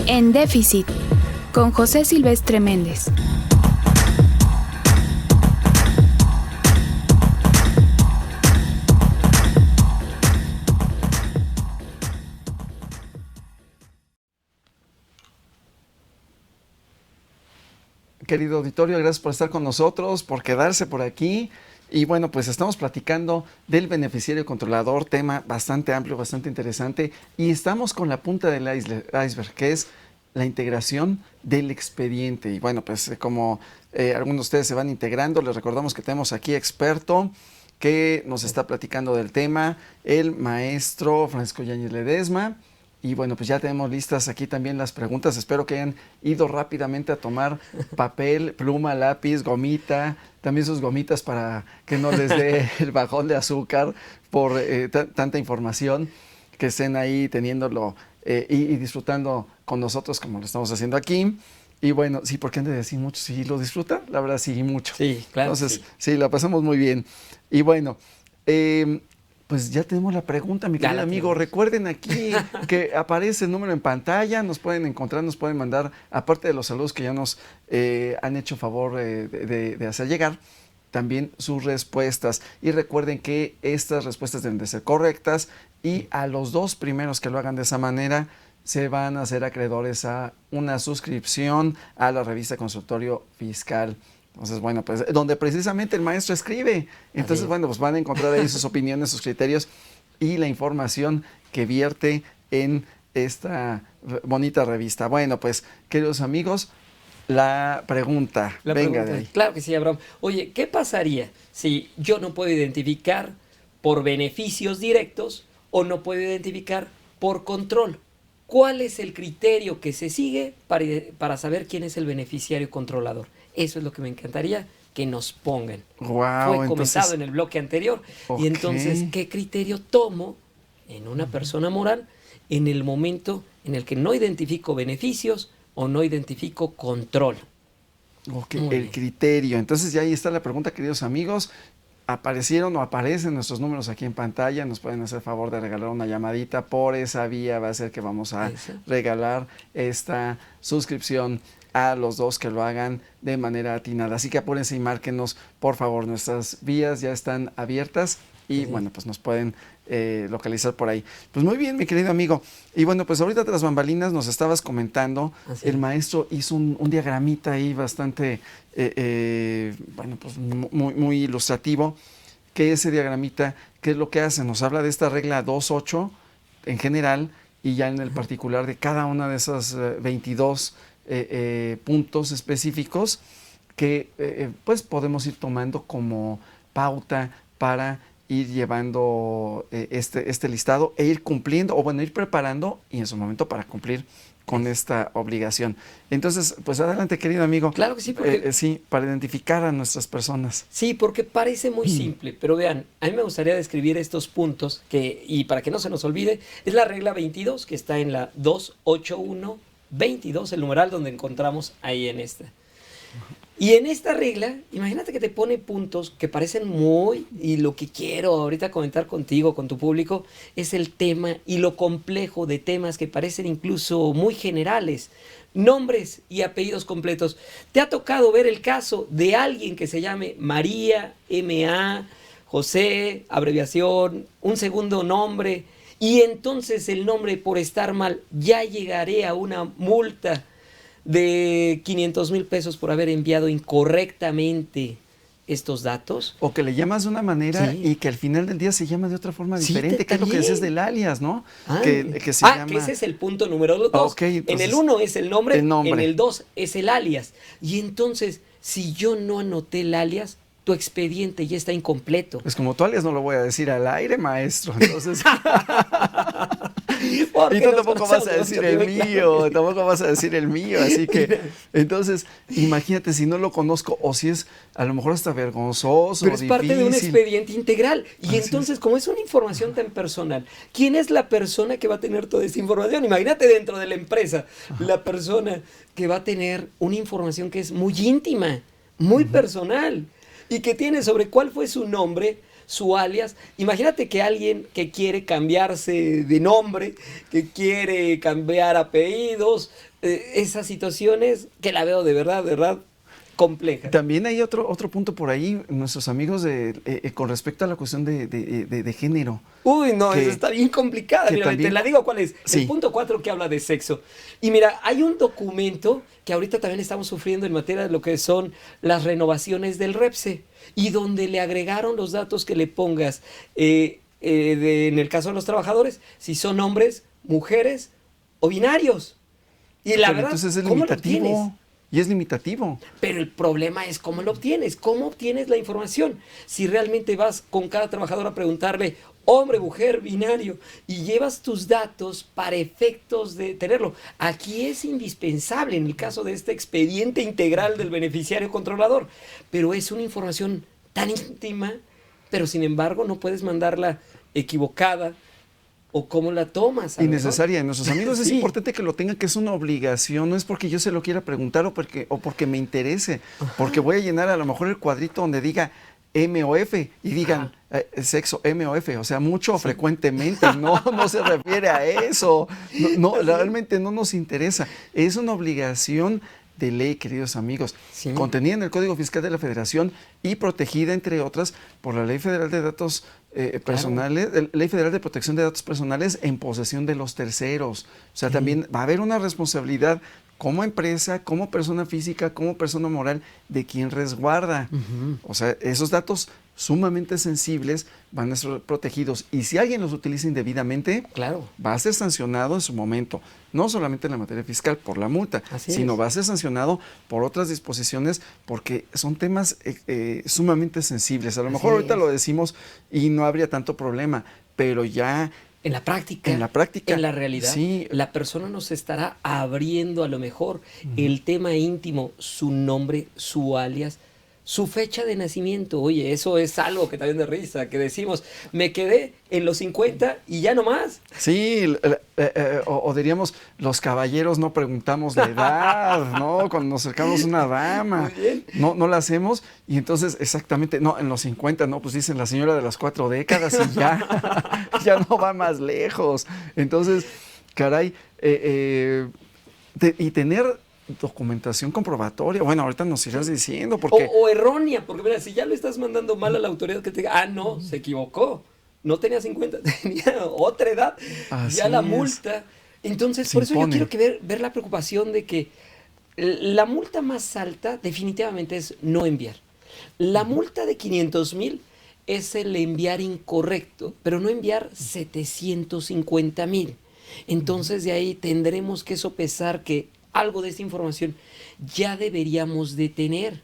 En déficit, con José Silvestre Méndez. Querido auditorio, gracias por estar con nosotros, por quedarse por aquí. Y bueno, pues estamos platicando del beneficiario controlador, tema bastante amplio, bastante interesante. Y estamos con la punta del iceberg, que es la integración del expediente. Y bueno, pues como algunos de ustedes se van integrando, les recordamos que tenemos aquí experto que nos está platicando del tema, el maestro Francisco Yáñez Ledesma. Y bueno, pues ya tenemos listas aquí también las preguntas. Espero que hayan ido rápidamente a tomar papel, pluma, lápiz, gomita, también sus gomitas para que no les dé el bajón de azúcar por tanta información, que estén ahí teniéndolo y disfrutando con nosotros como lo estamos haciendo aquí. Y bueno, sí, porque han de decir mucho, sí, ¿lo disfrutan? La verdad, sí, mucho. Sí, claro. Entonces, sí, la pasamos muy bien. Y bueno, pues ya tenemos la pregunta, mi querido amigo. Recuerden aquí que aparece el número en pantalla, nos pueden encontrar, nos pueden mandar, aparte de los saludos que ya nos han hecho favor de hacer llegar, también sus respuestas. Y recuerden que estas respuestas deben de ser correctas y a los 2 primeros que lo hagan de esa manera se van a hacer acreedores a una suscripción a la revista Consultorio Fiscal. Entonces, bueno, pues donde precisamente el maestro escribe. Entonces, bueno, pues van a encontrar ahí sus opiniones, sus criterios y la información que vierte en esta bonita revista. Bueno, pues, queridos amigos, la pregunta. Venga de ahí. Claro que sí, Abraham. Oye, ¿qué pasaría si yo no puedo identificar por beneficios directos o no puedo identificar por control? ¿Cuál es el criterio que se sigue para saber quién es el beneficiario controlador? Eso es lo que me encantaría que nos pongan. Wow, fue comentado en el bloque anterior. Okay. Y entonces, ¿qué criterio tomo en una persona moral en el momento en el que no identifico beneficios o no identifico control? Ok, el criterio. Entonces ya ahí está la pregunta, queridos amigos. Aparecieron o aparecen nuestros números aquí en pantalla. Nos pueden hacer favor de regalar una llamadita. Por esa vía va a ser que vamos a regalar esta suscripción a los 2 que lo hagan de manera atinada. Así que apúrense y márquenos, por favor. Nuestras vías ya están abiertas y bueno, pues nos pueden localizar por ahí. Pues muy bien, mi querido amigo. Y bueno, pues ahorita tras bambalinas nos estabas comentando, el maestro hizo un diagramita ahí bastante, bueno, pues muy ilustrativo, que ese diagramita, ¿qué es lo que hace? Nos habla de esta regla 2.8 en general y ya en el particular de cada una de esas 22 puntos específicos que pues podemos ir tomando como pauta para ir llevando este listado e ir cumpliendo, o bueno, ir preparando y en su momento para cumplir con esta obligación. Entonces, pues adelante, querido amigo. Claro que sí, porque... sí, para identificar a nuestras personas. Sí, porque parece muy simple, pero vean, a mí me gustaría describir estos puntos y para que no se nos olvide, es la regla 22 que está en la 28122, el numeral donde encontramos ahí en esta. Y en esta regla, imagínate que te pone puntos que parecen y lo que quiero ahorita comentar contigo, con tu público, es el tema y lo complejo de temas que parecen incluso muy generales. Nombres y apellidos completos. ¿Te ha tocado ver el caso de alguien que se llame María, M.A., José, abreviación, un segundo nombre, y entonces el nombre por estar mal ya llegaré a una multa de 500,000 pesos por haber enviado incorrectamente estos datos? O que le llamas de una manera y que al final del día se llama de otra forma diferente, que es lo que decías del alias, ¿no? Que se llama... que ese es el punto número 2. Okay, en el 1 es el nombre, el nombre, en el 2 es el alias. Y entonces, si yo no anoté el alias, tu expediente ya está incompleto. Pues como tu alias no lo voy a decir al aire, maestro. Entonces... Y tú tampoco vas a decir el mío, tampoco vas a decir el mío, así que entonces imagínate si no lo conozco o si es a lo mejor hasta vergonzoso. Pero es difícil. Parte de un expediente integral y así entonces como es una información tan personal, ¿quién es la persona que va a tener toda esta información? Imagínate dentro de la empresa, la persona que va a tener una información que es muy íntima, muy personal y que tiene sobre cuál fue su nombre, su alias. Imagínate que alguien que quiere cambiarse de nombre, que quiere cambiar apellidos, esas situaciones que la veo de verdad compleja. También hay otro punto por ahí, nuestros amigos con respecto a la cuestión de género. Uy, no, eso está bien complicada. Mira, también, te la digo cuál es. Sí. El punto 4 que habla de sexo. Y mira, hay un documento que ahorita también estamos sufriendo en materia de lo que son las renovaciones del REPSE y donde le agregaron los datos que le pongas en el caso de los trabajadores, si son hombres, mujeres o binarios. Y la verdad, entonces es ¿cómo lo obtienes? limitativo. Y es limitativo. Pero el problema es cómo lo obtienes, cómo obtienes la información. Si realmente vas con cada trabajador a preguntarle, hombre, mujer, binario, y llevas tus datos para efectos de tenerlo. Aquí es indispensable en el caso de este expediente integral del beneficiario controlador, pero es una información tan íntima, pero sin embargo no puedes mandarla equivocada. ¿O cómo la tomas? Innecesaria. En nuestros amigos es Sí. importante que lo tengan, que es una obligación. No es porque yo se lo quiera preguntar o porque me interese. Porque voy a llenar a lo mejor el cuadrito donde diga M o F y digan sexo M o F. O sea, mucho o frecuentemente. No se refiere a eso. No, realmente no nos interesa. Es una obligación de ley, queridos amigos, contenida en el Código Fiscal de la Federación y protegida, entre otras, por la Ley Federal de Datos Personales, Ley Federal de Protección de Datos Personales en posesión de los terceros. O sea, también va a haber una responsabilidad como empresa, como persona física, como persona moral de quien resguarda. O sea, esos datos sumamente sensibles van a ser protegidos y si alguien los utiliza indebidamente, va a ser sancionado en su momento, no solamente en la materia fiscal por la multa, sino va a ser sancionado por otras disposiciones porque son temas sumamente sensibles. A lo mejor ahorita lo decimos y no habría tanto problema, pero ya en la práctica, en la realidad, la persona nos estará abriendo a lo mejor el tema íntimo, su nombre, su alias, su fecha de nacimiento. Oye, eso es algo que también de risa, que decimos, me quedé en los 50 y ya no más. Sí, o diríamos, los caballeros no preguntamos la edad, ¿no? Cuando nos acercamos a una dama, no la hacemos y entonces exactamente, no, en los 50, no, pues dicen la señora de las 4 décadas y ya no va más lejos. Entonces, caray, y tener documentación comprobatoria. Bueno, ahorita nos irás diciendo porque... O errónea, porque mira, si ya lo estás mandando mal a la autoridad que te diga, no, se equivocó, no tenía 50, tenía otra edad, así ya la es. multa. Entonces, Se por eso impone. yo quiero ver la preocupación de que la multa más alta definitivamente es no enviar. La multa de 500,000 es el enviar incorrecto, pero no enviar 750,000. Entonces, de ahí tendremos que sopesar que algo de esta información ya deberíamos de tener.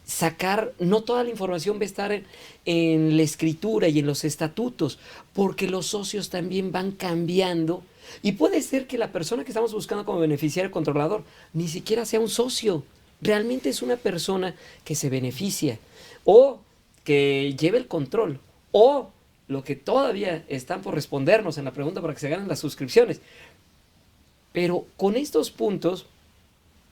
sacar, no toda la información va a estar en la escritura y en los estatutos, porque los socios también van cambiando y puede ser que la persona que estamos buscando como beneficiario controlador ni siquiera sea un socio, realmente es una persona que se beneficia o que lleve el control o lo que todavía están por respondernos en la pregunta para que se ganen las suscripciones. Pero con estos puntos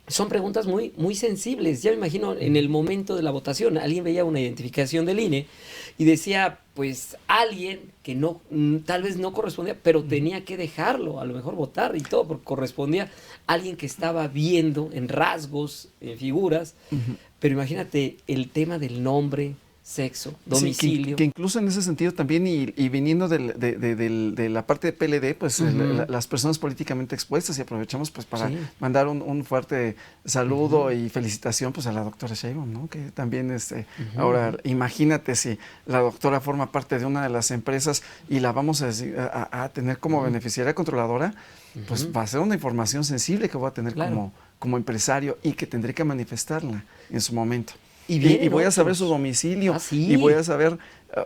son preguntas muy, muy sensibles. Ya me imagino en el momento de la votación, alguien veía una identificación del INE y decía, pues alguien que no, tal vez no correspondía, pero tenía que dejarlo, a lo mejor votar y todo, porque correspondía a alguien que estaba viendo en rasgos, en figuras. Pero imagínate el tema del nombre, sexo, domicilio. Sí, que incluso en ese sentido también, y viniendo de la parte de PLD, pues las personas políticamente expuestas, y aprovechamos pues para mandar un fuerte saludo y felicitación pues a la doctora Sheinbaum, ¿no? Que también ahora imagínate si la doctora forma parte de una de las empresas y la vamos a tener como beneficiaria controladora, pues va a ser una información sensible que voy a tener como empresario y que tendré que manifestarla en su momento. Y voy a saber su domicilio, y voy a saber,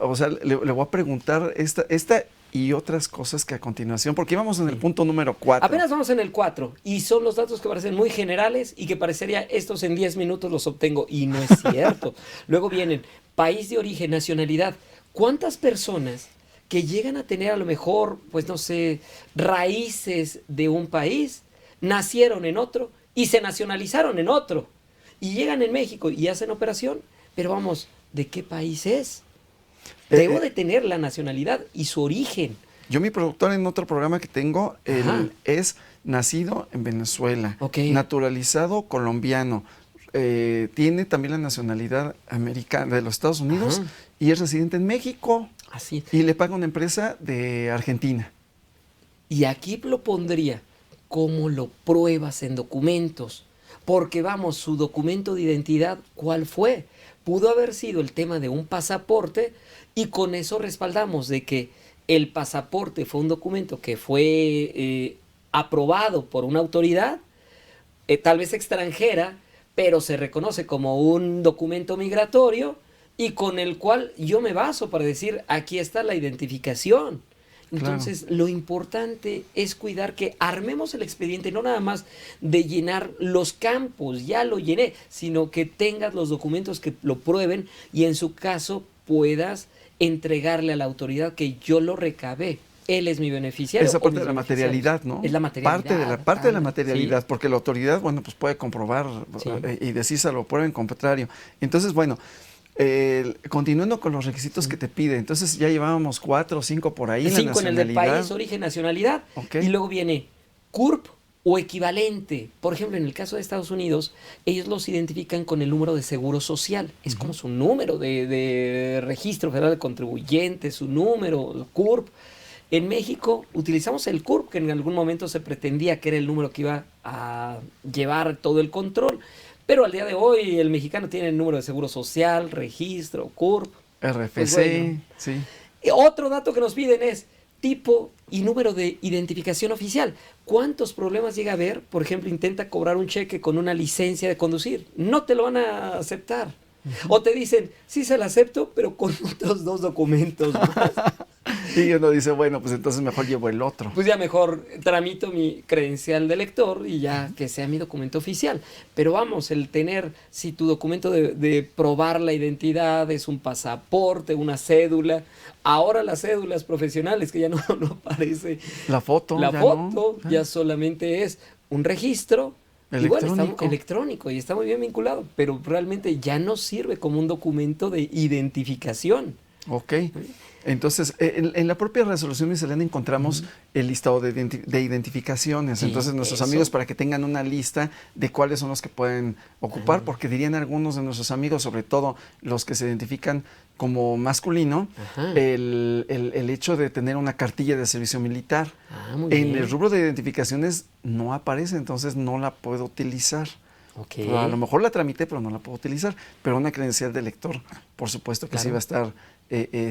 o sea, le voy a preguntar esta y otras cosas que a continuación, porque íbamos en el punto número 4. Apenas vamos en el 4, y son los datos que parecen muy generales y que parecería estos en 10 minutos los obtengo, y no es cierto. Luego vienen país de origen, nacionalidad. ¿Cuántas personas que llegan a tener a lo mejor, pues no sé, raíces de un país, nacieron en otro y se nacionalizaron en otro? Y llegan en México y hacen operación, pero vamos, ¿de qué país es? Debo de tener la nacionalidad y su origen. Yo, mi productor en otro programa que tengo, es nacido en Venezuela, naturalizado colombiano, tiene también la nacionalidad americana de los Estados Unidos y es residente en México. Así. Y le paga una empresa de Argentina. Y aquí lo pondría, ¿cómo lo pruebas en documentos? Porque vamos, su documento de identidad, ¿cuál fue? Pudo haber sido el tema de un pasaporte y con eso respaldamos de que el pasaporte fue un documento que fue aprobado por una autoridad, tal vez extranjera, pero se reconoce como un documento migratorio y con el cual yo me baso para decir, aquí está la identificación. Entonces, lo importante es cuidar que armemos el expediente, no nada más de llenar los campos, ya lo llené, sino que tengas los documentos que lo prueben y en su caso puedas entregarle a la autoridad que yo lo recabé. Él es mi beneficiario. Esa parte de la materialidad, ¿no? Es la materialidad. Parte de la materialidad, porque la autoridad, bueno, pues puede comprobar y decirse lo prueben contrario. Entonces, bueno, continuando con los requisitos que te pide, entonces ya llevábamos 4 o 5 por ahí. 5 en el del país, origen, nacionalidad, y luego viene CURP o equivalente. Por ejemplo, en el caso de Estados Unidos, ellos los identifican con el número de seguro social. Es como su número de registro federal de contribuyentes, su número, CURP. En México utilizamos el CURP, que en algún momento se pretendía que era el número que iba a llevar todo el control. Pero al día de hoy el mexicano tiene el número de seguro social, registro, CURP. RFC, pues bueno. sí. Y otro dato que nos piden es tipo y número de identificación oficial. ¿Cuántos problemas llega a haber? Por ejemplo, intenta cobrar un cheque con una licencia de conducir. No te lo van a aceptar. O te dicen, sí se la acepto, pero con otros 2 documentos más. Y uno dice, bueno, pues entonces mejor llevo el otro. Pues ya mejor tramito mi credencial de lector y ya que sea mi documento oficial. Pero vamos, el tener, si tu documento de probar la identidad es un pasaporte, una cédula, ahora las cédulas profesionales, que ya no aparece la foto. La foto ya solamente es un registro electrónico y está muy bien vinculado, pero realmente ya no sirve como un documento de identificación. Ok. Entonces, en la propia resolución miscelánea encontramos el listado de identificaciones. Sí, entonces, nuestros amigos, para que tengan una lista de cuáles son los que pueden ocupar, porque dirían algunos de nuestros amigos, sobre todo los que se identifican como masculino, el hecho de tener una cartilla de servicio militar. En el rubro de identificaciones no aparece, entonces no la puedo utilizar. Ok. A lo mejor la tramité, pero no la puedo utilizar, pero una credencial de lector, por supuesto que sí va a estar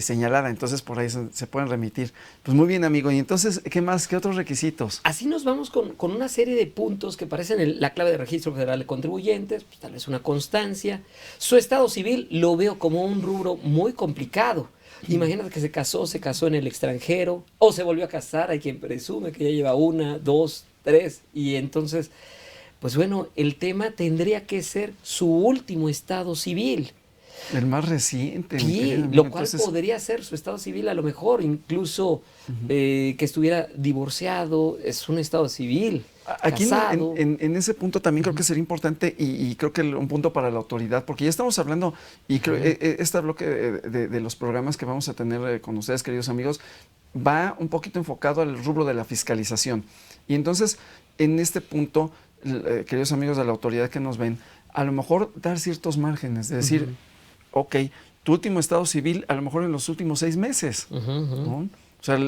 señalada, entonces por ahí se pueden remitir. Pues muy bien, amigo, y entonces, ¿qué más? ¿Qué otros requisitos? Así nos vamos con una serie de puntos que parecen la clave de registro federal de contribuyentes, pues, tal vez una constancia. Su estado civil lo veo como un rubro muy complicado. Imagínate que se casó en el extranjero, o se volvió a casar, hay quien presume que ya lleva 1, 2, 3, y entonces, pues bueno, el tema tendría que ser su último estado civil. El más reciente. Sí, lo cual podría ser su estado civil a lo mejor, incluso que estuviera divorciado, es un estado civil. Aquí casado. en ese punto también creo que sería importante y creo que un punto para la autoridad, porque ya estamos hablando, y creo este bloque de los programas que vamos a tener con ustedes, queridos amigos, va un poquito enfocado al rubro de la fiscalización. Y entonces, en este punto, queridos amigos de la autoridad que nos ven, a lo mejor dar ciertos márgenes, de decir, ok, tu último estado civil a lo mejor en los últimos 6 meses, ¿no? O sea,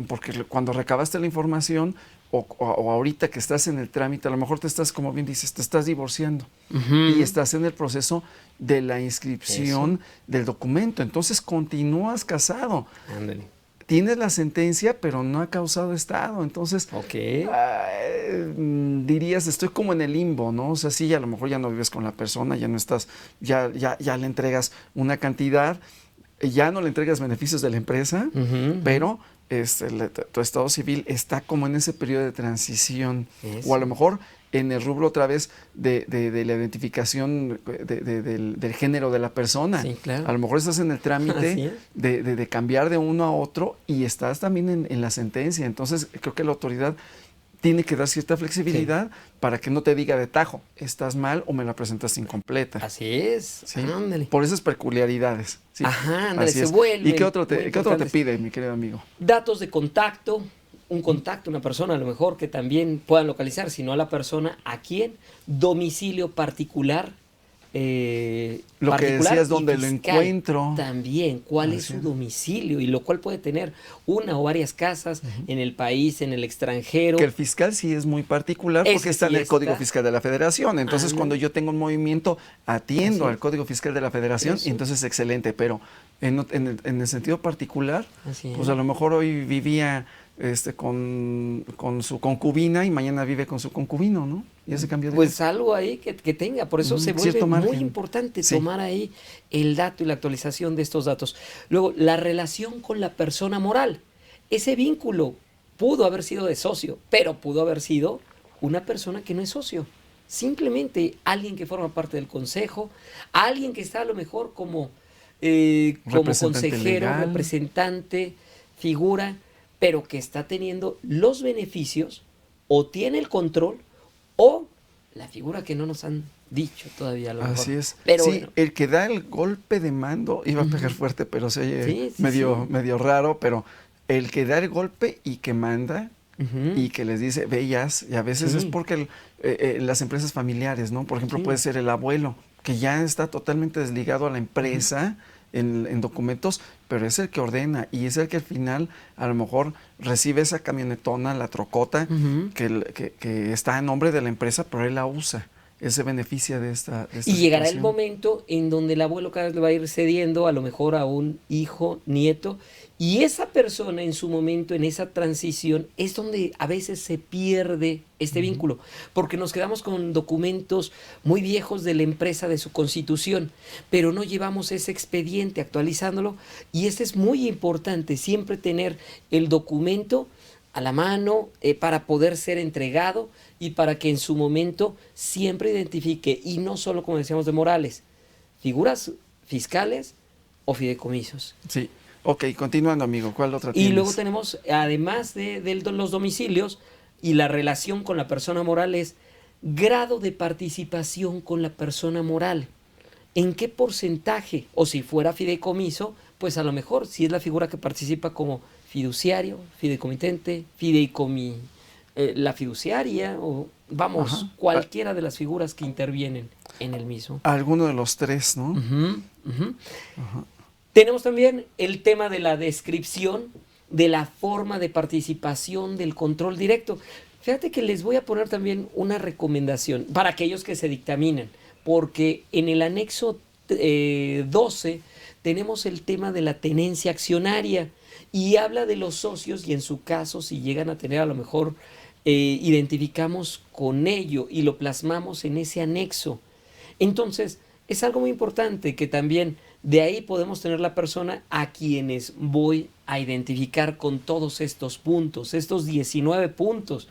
porque cuando recabaste la información o ahorita que estás en el trámite, a lo mejor te estás, como bien dices, te estás divorciando y estás en el proceso de la inscripción del documento. Entonces continúas casado. Ándale. Tienes la sentencia, pero no ha causado estado. Entonces, dirías, estoy como en el limbo, ¿no? O sea, sí, a lo mejor ya no vives con la persona, ya no estás, ya le entregas una cantidad, ya no le entregas beneficios de la empresa, pero tu estado civil está como en ese periodo de transición. Eso. O a lo mejor en el rubro otra vez de la identificación del género de la persona. Sí, claro. A lo mejor estás en el trámite de cambiar de uno a otro y estás también en la sentencia. Entonces creo que la autoridad tiene que dar cierta flexibilidad para que no te diga de tajo, estás mal o me la presentas incompleta. Así es. ¿Sí? Ándale. Por esas peculiaridades. ¿Sí? Ajá, ándale, Así se es. vuelve. ¿Y qué otro te pide, mi querido amigo? Datos de contacto, un contacto, una persona a lo mejor que también puedan localizar, si no a la persona, ¿a quién? Domicilio particular. Lo que decías, donde lo encuentro. También, ¿cuál es su domicilio? Y lo cual puede tener una o varias casas en el país, en el extranjero. Que el fiscal sí es muy particular porque está en el Código Fiscal de la Federación. Entonces, cuando yo tengo un movimiento, atiendo al Código Fiscal de la Federación y entonces excelente. Pero en el sentido particular, pues a lo mejor hoy vivía con su concubina y mañana vive con su concubino, ¿no? Ya se cambió de pues algo ahí que tenga, por eso se vuelve muy importante tomar ahí el dato y la actualización de estos datos. Luego, la relación con la persona moral. Ese vínculo pudo haber sido de socio, pero pudo haber sido una persona que no es socio. Simplemente alguien que forma parte del consejo, alguien que está a lo mejor como consejero, legal, representante, figura, pero que está teniendo los beneficios o tiene el control o la figura que no nos han dicho todavía a lo mejor. Así es. Pero sí, bueno. El que da el golpe de mando, iba a pegar fuerte, pero se oye medio raro, pero el que da el golpe y que manda y que les dice, veías, y a veces es porque las empresas familiares, ¿no? Por ejemplo, puede ser el abuelo, que ya está totalmente desligado a la empresa, en documentos, pero es el que ordena y es el que al final a lo mejor recibe esa camionetona, la trocota, que está a nombre de la empresa, pero él la usa. Él se beneficia de esta y llegará situación. El momento en donde el abuelo cada vez le va a ir cediendo a lo mejor a un hijo, nieto, y esa persona en su momento, en esa transición, es donde a veces se pierde este vínculo, porque nos quedamos con documentos muy viejos de la empresa, de su constitución, pero no llevamos ese expediente actualizándolo, y es muy importante siempre tener el documento a la mano para poder ser entregado y para que en su momento siempre identifique, y no solo, como decíamos, de morales, figuras fiscales o fideicomisos. Sí. Ok, continuando, amigo, ¿cuál otra tienes? Y luego tenemos, además de los domicilios y la relación con la persona moral, es grado de participación con la persona moral. ¿En qué porcentaje? O si fuera fideicomiso, pues a lo mejor si es la figura que participa como fiduciario, fideicomitente, la fiduciaria, o vamos, cualquiera de las figuras que intervienen en el mismo. Alguno de los tres, ¿no? Tenemos también el tema de la descripción de la forma de participación del control directo. Fíjate que les voy a poner también una recomendación para aquellos que se dictaminan, porque en el anexo 12 tenemos el tema de la tenencia accionaria y habla de los socios y en su caso si llegan a tener a lo mejor identificamos con ello y lo plasmamos en ese anexo. Entonces es algo muy importante que también de ahí podemos tener la persona a quienes voy a identificar con todos estos puntos, estos 19 puntos.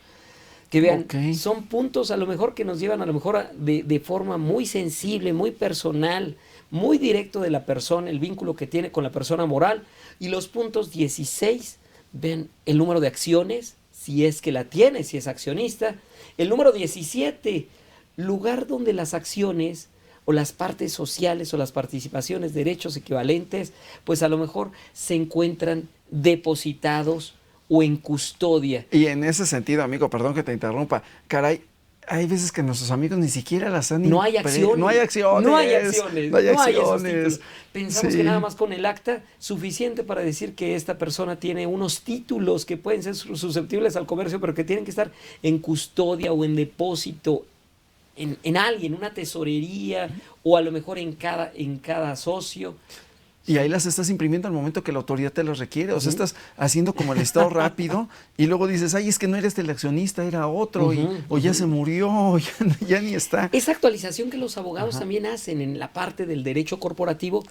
Que vean, son puntos a lo mejor que nos llevan a lo mejor de forma muy sensible, muy personal, muy directo de la persona, el vínculo que tiene con la persona moral. Y los puntos 16, ven el número de acciones, si es que la tiene, si es accionista. El número 17, lugar donde las acciones o las partes sociales o las participaciones, derechos equivalentes, pues a lo mejor se encuentran depositados o en custodia. Y en ese sentido, amigo, perdón que te interrumpa, caray, hay veces que nuestros amigos ni siquiera las han... No hay acciones. No hay acciones. No hay acciones. No hay esos acciones. títulos. Pensamos que nada más con el acta, suficiente para decir que esta persona tiene unos títulos que pueden ser susceptibles al comercio, pero que tienen que estar en custodia o en depósito en alguien, una tesorería, o a lo mejor en cada socio. Y ahí las estás imprimiendo al momento que la autoridad te las requiere. O sea, estás haciendo como el estado rápido y luego dices, ay, es que no eres el accionista, era otro, o ya se murió, o ya ni está. Esa actualización que los abogados también hacen en la parte del derecho corporativo,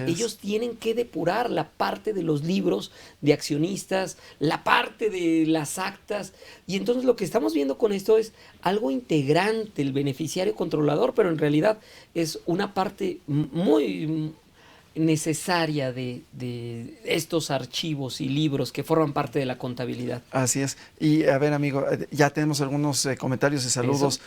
ellos tienen que depurar la parte de los libros de accionistas, la parte de las actas, y entonces lo que estamos viendo con esto es algo integrante, el beneficiario controlador, pero en realidad es una parte muy necesaria de estos archivos y libros que forman parte de la contabilidad. Así es. Y a ver, amigo, ya tenemos algunos comentarios y saludos.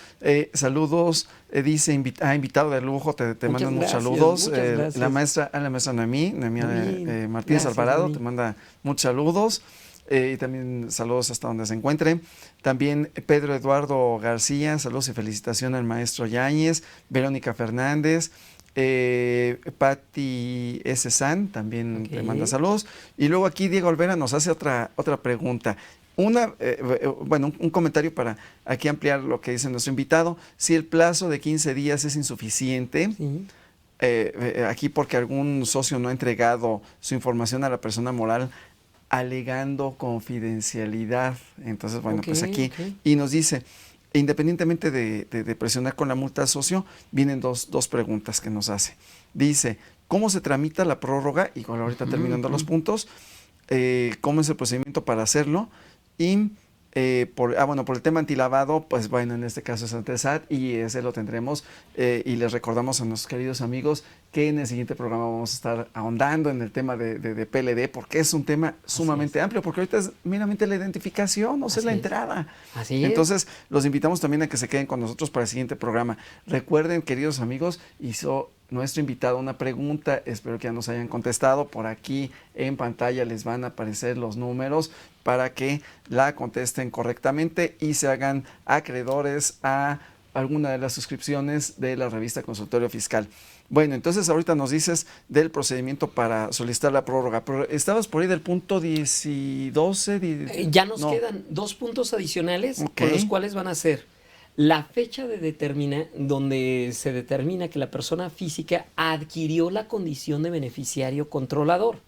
Saludos, dice, invitado de lujo, te mandan muchos saludos. La maestra Noemí Martínez gracias, Alvarado, te manda muchos saludos. Y también saludos hasta donde se encuentre. También Pedro Eduardo García, saludos y felicitación al maestro Yáñez. Verónica Fernández. Patti S. San también te manda saludos. Y luego aquí Diego Olvera nos hace otra pregunta. Un comentario para aquí ampliar lo que dice nuestro invitado. Si el plazo de 15 días es insuficiente, aquí porque algún socio no ha entregado su información a la persona moral alegando confidencialidad. Entonces, pues aquí, y nos dice, independientemente de presionar con la multa al socio, vienen dos preguntas que nos hace. Dice, ¿cómo se tramita la prórroga? Igual ahorita terminando los puntos, ¿cómo es el procedimiento para hacerlo? Y por el tema antilavado, pues bueno, en este caso es ante el SAT y ese lo tendremos. Y les recordamos a nuestros queridos amigos que en el siguiente programa vamos a estar ahondando en el tema de PLD, porque es un tema sumamente amplio, porque ahorita es meramente la identificación, no es la entrada. Así Entonces, los invitamos también a que se queden con nosotros para el siguiente programa. Recuerden, queridos amigos, hizo nuestro invitado una pregunta, espero que ya nos hayan contestado. Por aquí en pantalla les van a aparecer los números para que la contesten correctamente y se hagan acreedores a alguna de las suscripciones de la revista Consultorio Fiscal. Bueno, entonces ahorita nos dices del procedimiento para solicitar la prórroga, pero estabas por ahí del punto 12. Ya nos quedan 2 puntos adicionales con los cuales van a ser la fecha donde se determina que la persona física adquirió la condición de beneficiario controlador.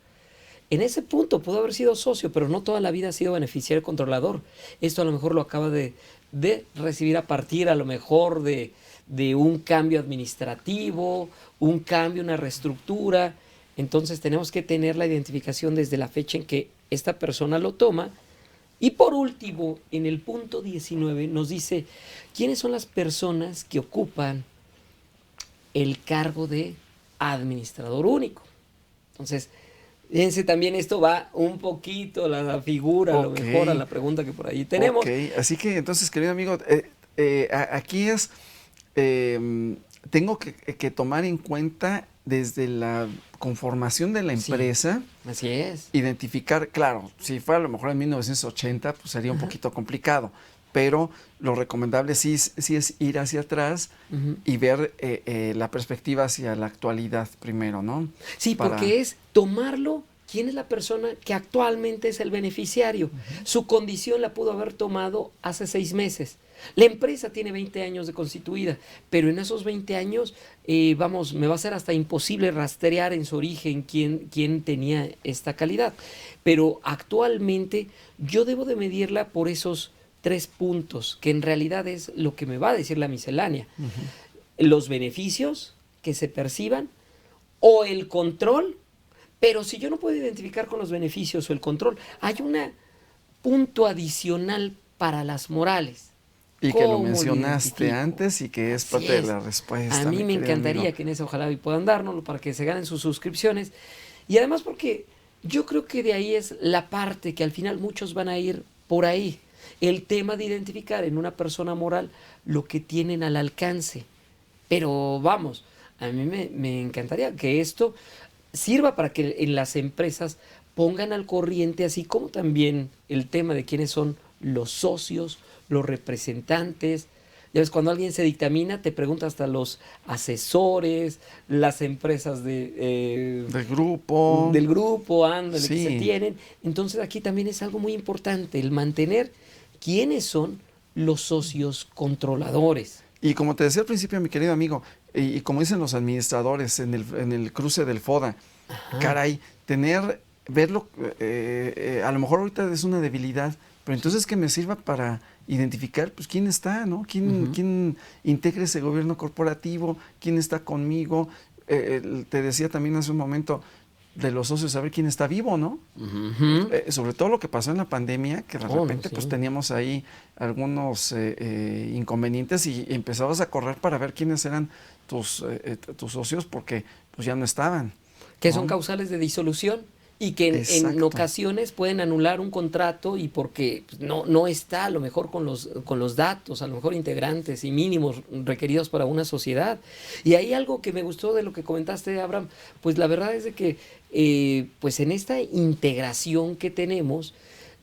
En ese punto pudo haber sido socio, pero no toda la vida ha sido beneficiario controlador. Esto a lo mejor lo acaba de recibir a partir a lo mejor de un cambio administrativo, un cambio, una reestructura. Entonces tenemos que tener la identificación desde la fecha en que esta persona lo toma. Y por último, en el punto 19 nos dice quiénes son las personas que ocupan el cargo de administrador único. Entonces, fíjense, también esto va un poquito a la figura, a lo mejor a la pregunta que por ahí tenemos. Así que entonces, querido amigo, aquí es, tengo que tomar en cuenta desde la conformación de la empresa. Sí, así es. Identificar, claro, si fuera a lo mejor en 1980, pues sería un poquito complicado, pero lo recomendable sí es ir hacia atrás y ver la perspectiva hacia la actualidad primero, ¿no? Sí, porque es tomarlo quién es la persona que actualmente es el beneficiario. Su condición la pudo haber tomado hace 6 meses. La empresa tiene 20 años de constituida, pero en esos 20 años, me va a ser hasta imposible rastrear en su origen quién tenía esta calidad. Pero actualmente yo debo de medirla por esos 3 puntos, que en realidad es lo que me va a decir la miscelánea. Los beneficios que se perciban o el control, pero si yo no puedo identificar con los beneficios o el control, hay un punto adicional para las morales. Y que lo mencionaste antes y que es parte de la respuesta. A mí me encantaría que en eso ojalá puedan dárnoslo para que se ganen sus suscripciones. Y además porque yo creo que de ahí es la parte que al final muchos van a ir por ahí. El tema de identificar en una persona moral lo que tienen al alcance. Pero vamos, a mí me encantaría que esto sirva para que en las empresas pongan al corriente, así como también el tema de quiénes son los socios, los representantes. Ya ves, cuando alguien se dictamina, te pregunta hasta los asesores, las empresas del grupo, ándale, sí, que se tienen. Entonces aquí también es algo muy importante, el mantener quiénes son los socios controladores. Y como te decía al principio, mi querido amigo, y como dicen los administradores en el cruce del FODA, caray, verlo, a lo mejor ahorita es una debilidad, pero entonces que me sirva para identificar pues quién está, ¿no? Quién integra ese gobierno corporativo, quién está conmigo. Te decía también hace un momento de los socios, saber quién está vivo, ¿no? Sobre todo lo que pasó en la pandemia, que de repente pues teníamos ahí algunos inconvenientes y empezabas a correr para ver quiénes eran tus socios porque pues ya no estaban. Que son causales de disolución. Y que en ocasiones pueden anular un contrato y porque no está a lo mejor con los datos, a lo mejor integrantes y mínimos requeridos para una sociedad. Y hay algo que me gustó de lo que comentaste, Abraham, pues la verdad es de que pues en esta integración que tenemos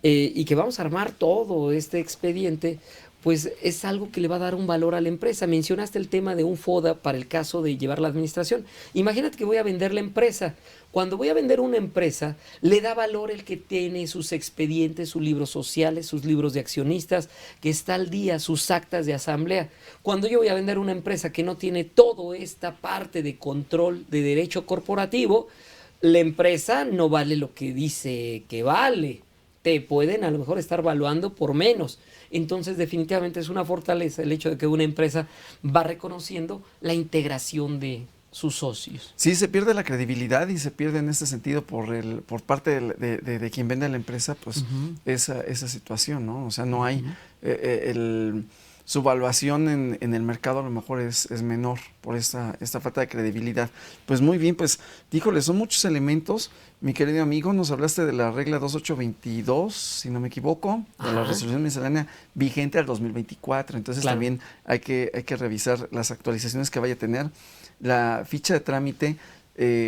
y que vamos a armar todo este expediente, pues es algo que le va a dar un valor a la empresa. Mencionaste el tema de un FODA para el caso de llevar la administración. Imagínate que voy a vender la empresa. Cuando voy a vender una empresa, le da valor el que tiene sus expedientes, sus libros sociales, sus libros de accionistas, que está al día, sus actas de asamblea. Cuando yo voy a vender una empresa que no tiene toda esta parte de control de derecho corporativo, la empresa no vale lo que dice que vale. Te pueden a lo mejor estar valuando por menos. Entonces definitivamente es una fortaleza el hecho de que una empresa va reconociendo la integración de sus socios. Sí, se pierde la credibilidad y se pierde en este sentido por parte de quien vende la empresa, pues esa situación, ¿no? O sea, no hay su valuación en el mercado a lo mejor es menor por esta falta de credibilidad. Pues muy bien, pues híjole, son muchos elementos. Mi querido amigo, nos hablaste de la regla 2822, si no me equivoco, de la resolución miscelánea vigente al 2024. Entonces también hay que revisar las actualizaciones que vaya a tener. La ficha de trámite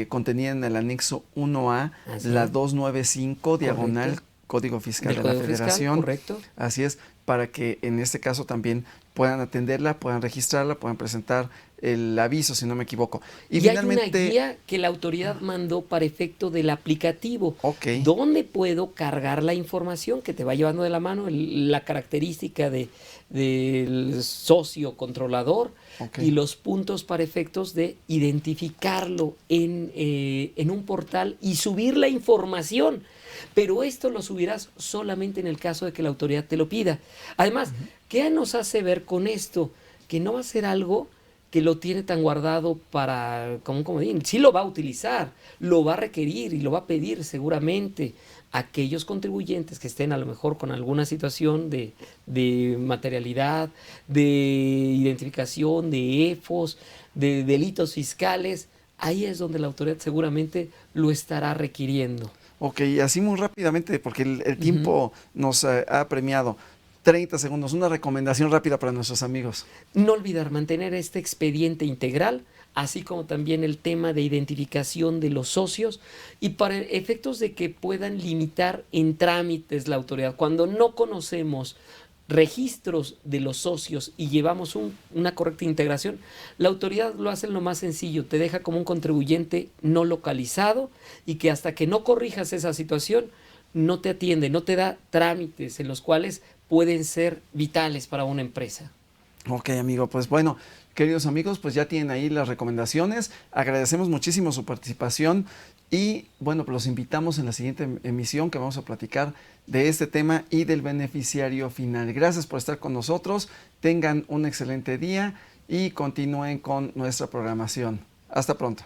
contenida en el anexo 1A, la 295, diagonal Código Fiscal de la Federación. Correcto. Así es, para que en este caso también puedan atenderla, puedan registrarla, puedan presentar el aviso, si no me equivoco. Y finalmente, hay una guía que la autoridad mandó para efecto del aplicativo. ¿Dónde puedo cargar la información que te va llevando de la mano? La característica del socio controlador y los puntos para efectos de identificarlo en un portal y subir la información. Pero esto lo subirás solamente en el caso de que la autoridad te lo pida. Además, ¿qué nos hace ver con esto? Que no va a ser algo que lo tiene tan guardado como un comodín. Sí lo va a utilizar, lo va a requerir y lo va a pedir seguramente aquellos contribuyentes que estén a lo mejor con alguna situación de materialidad, de identificación, de EFOS, de delitos fiscales. Ahí es donde la autoridad seguramente lo estará requiriendo. Ok, así muy rápidamente, porque el tiempo nos ha premiado. 30 segundos, una recomendación rápida para nuestros amigos. No olvidar mantener este expediente integral, así como también el tema de identificación de los socios y para efectos de que puedan limitar en trámites la autoridad. Cuando no conocemos registros de los socios y llevamos una correcta integración, la autoridad lo hace en lo más sencillo, te deja como un contribuyente no localizado y que hasta que no corrijas esa situación no te atiende, no te da trámites en los cuales pueden ser vitales para una empresa. Ok, amigo, pues bueno, queridos amigos, pues ya tienen ahí las recomendaciones. Agradecemos muchísimo su participación y bueno, pues los invitamos en la siguiente emisión que vamos a platicar de este tema y del beneficiario final. Gracias por estar con nosotros, tengan un excelente día y continúen con nuestra programación. Hasta pronto.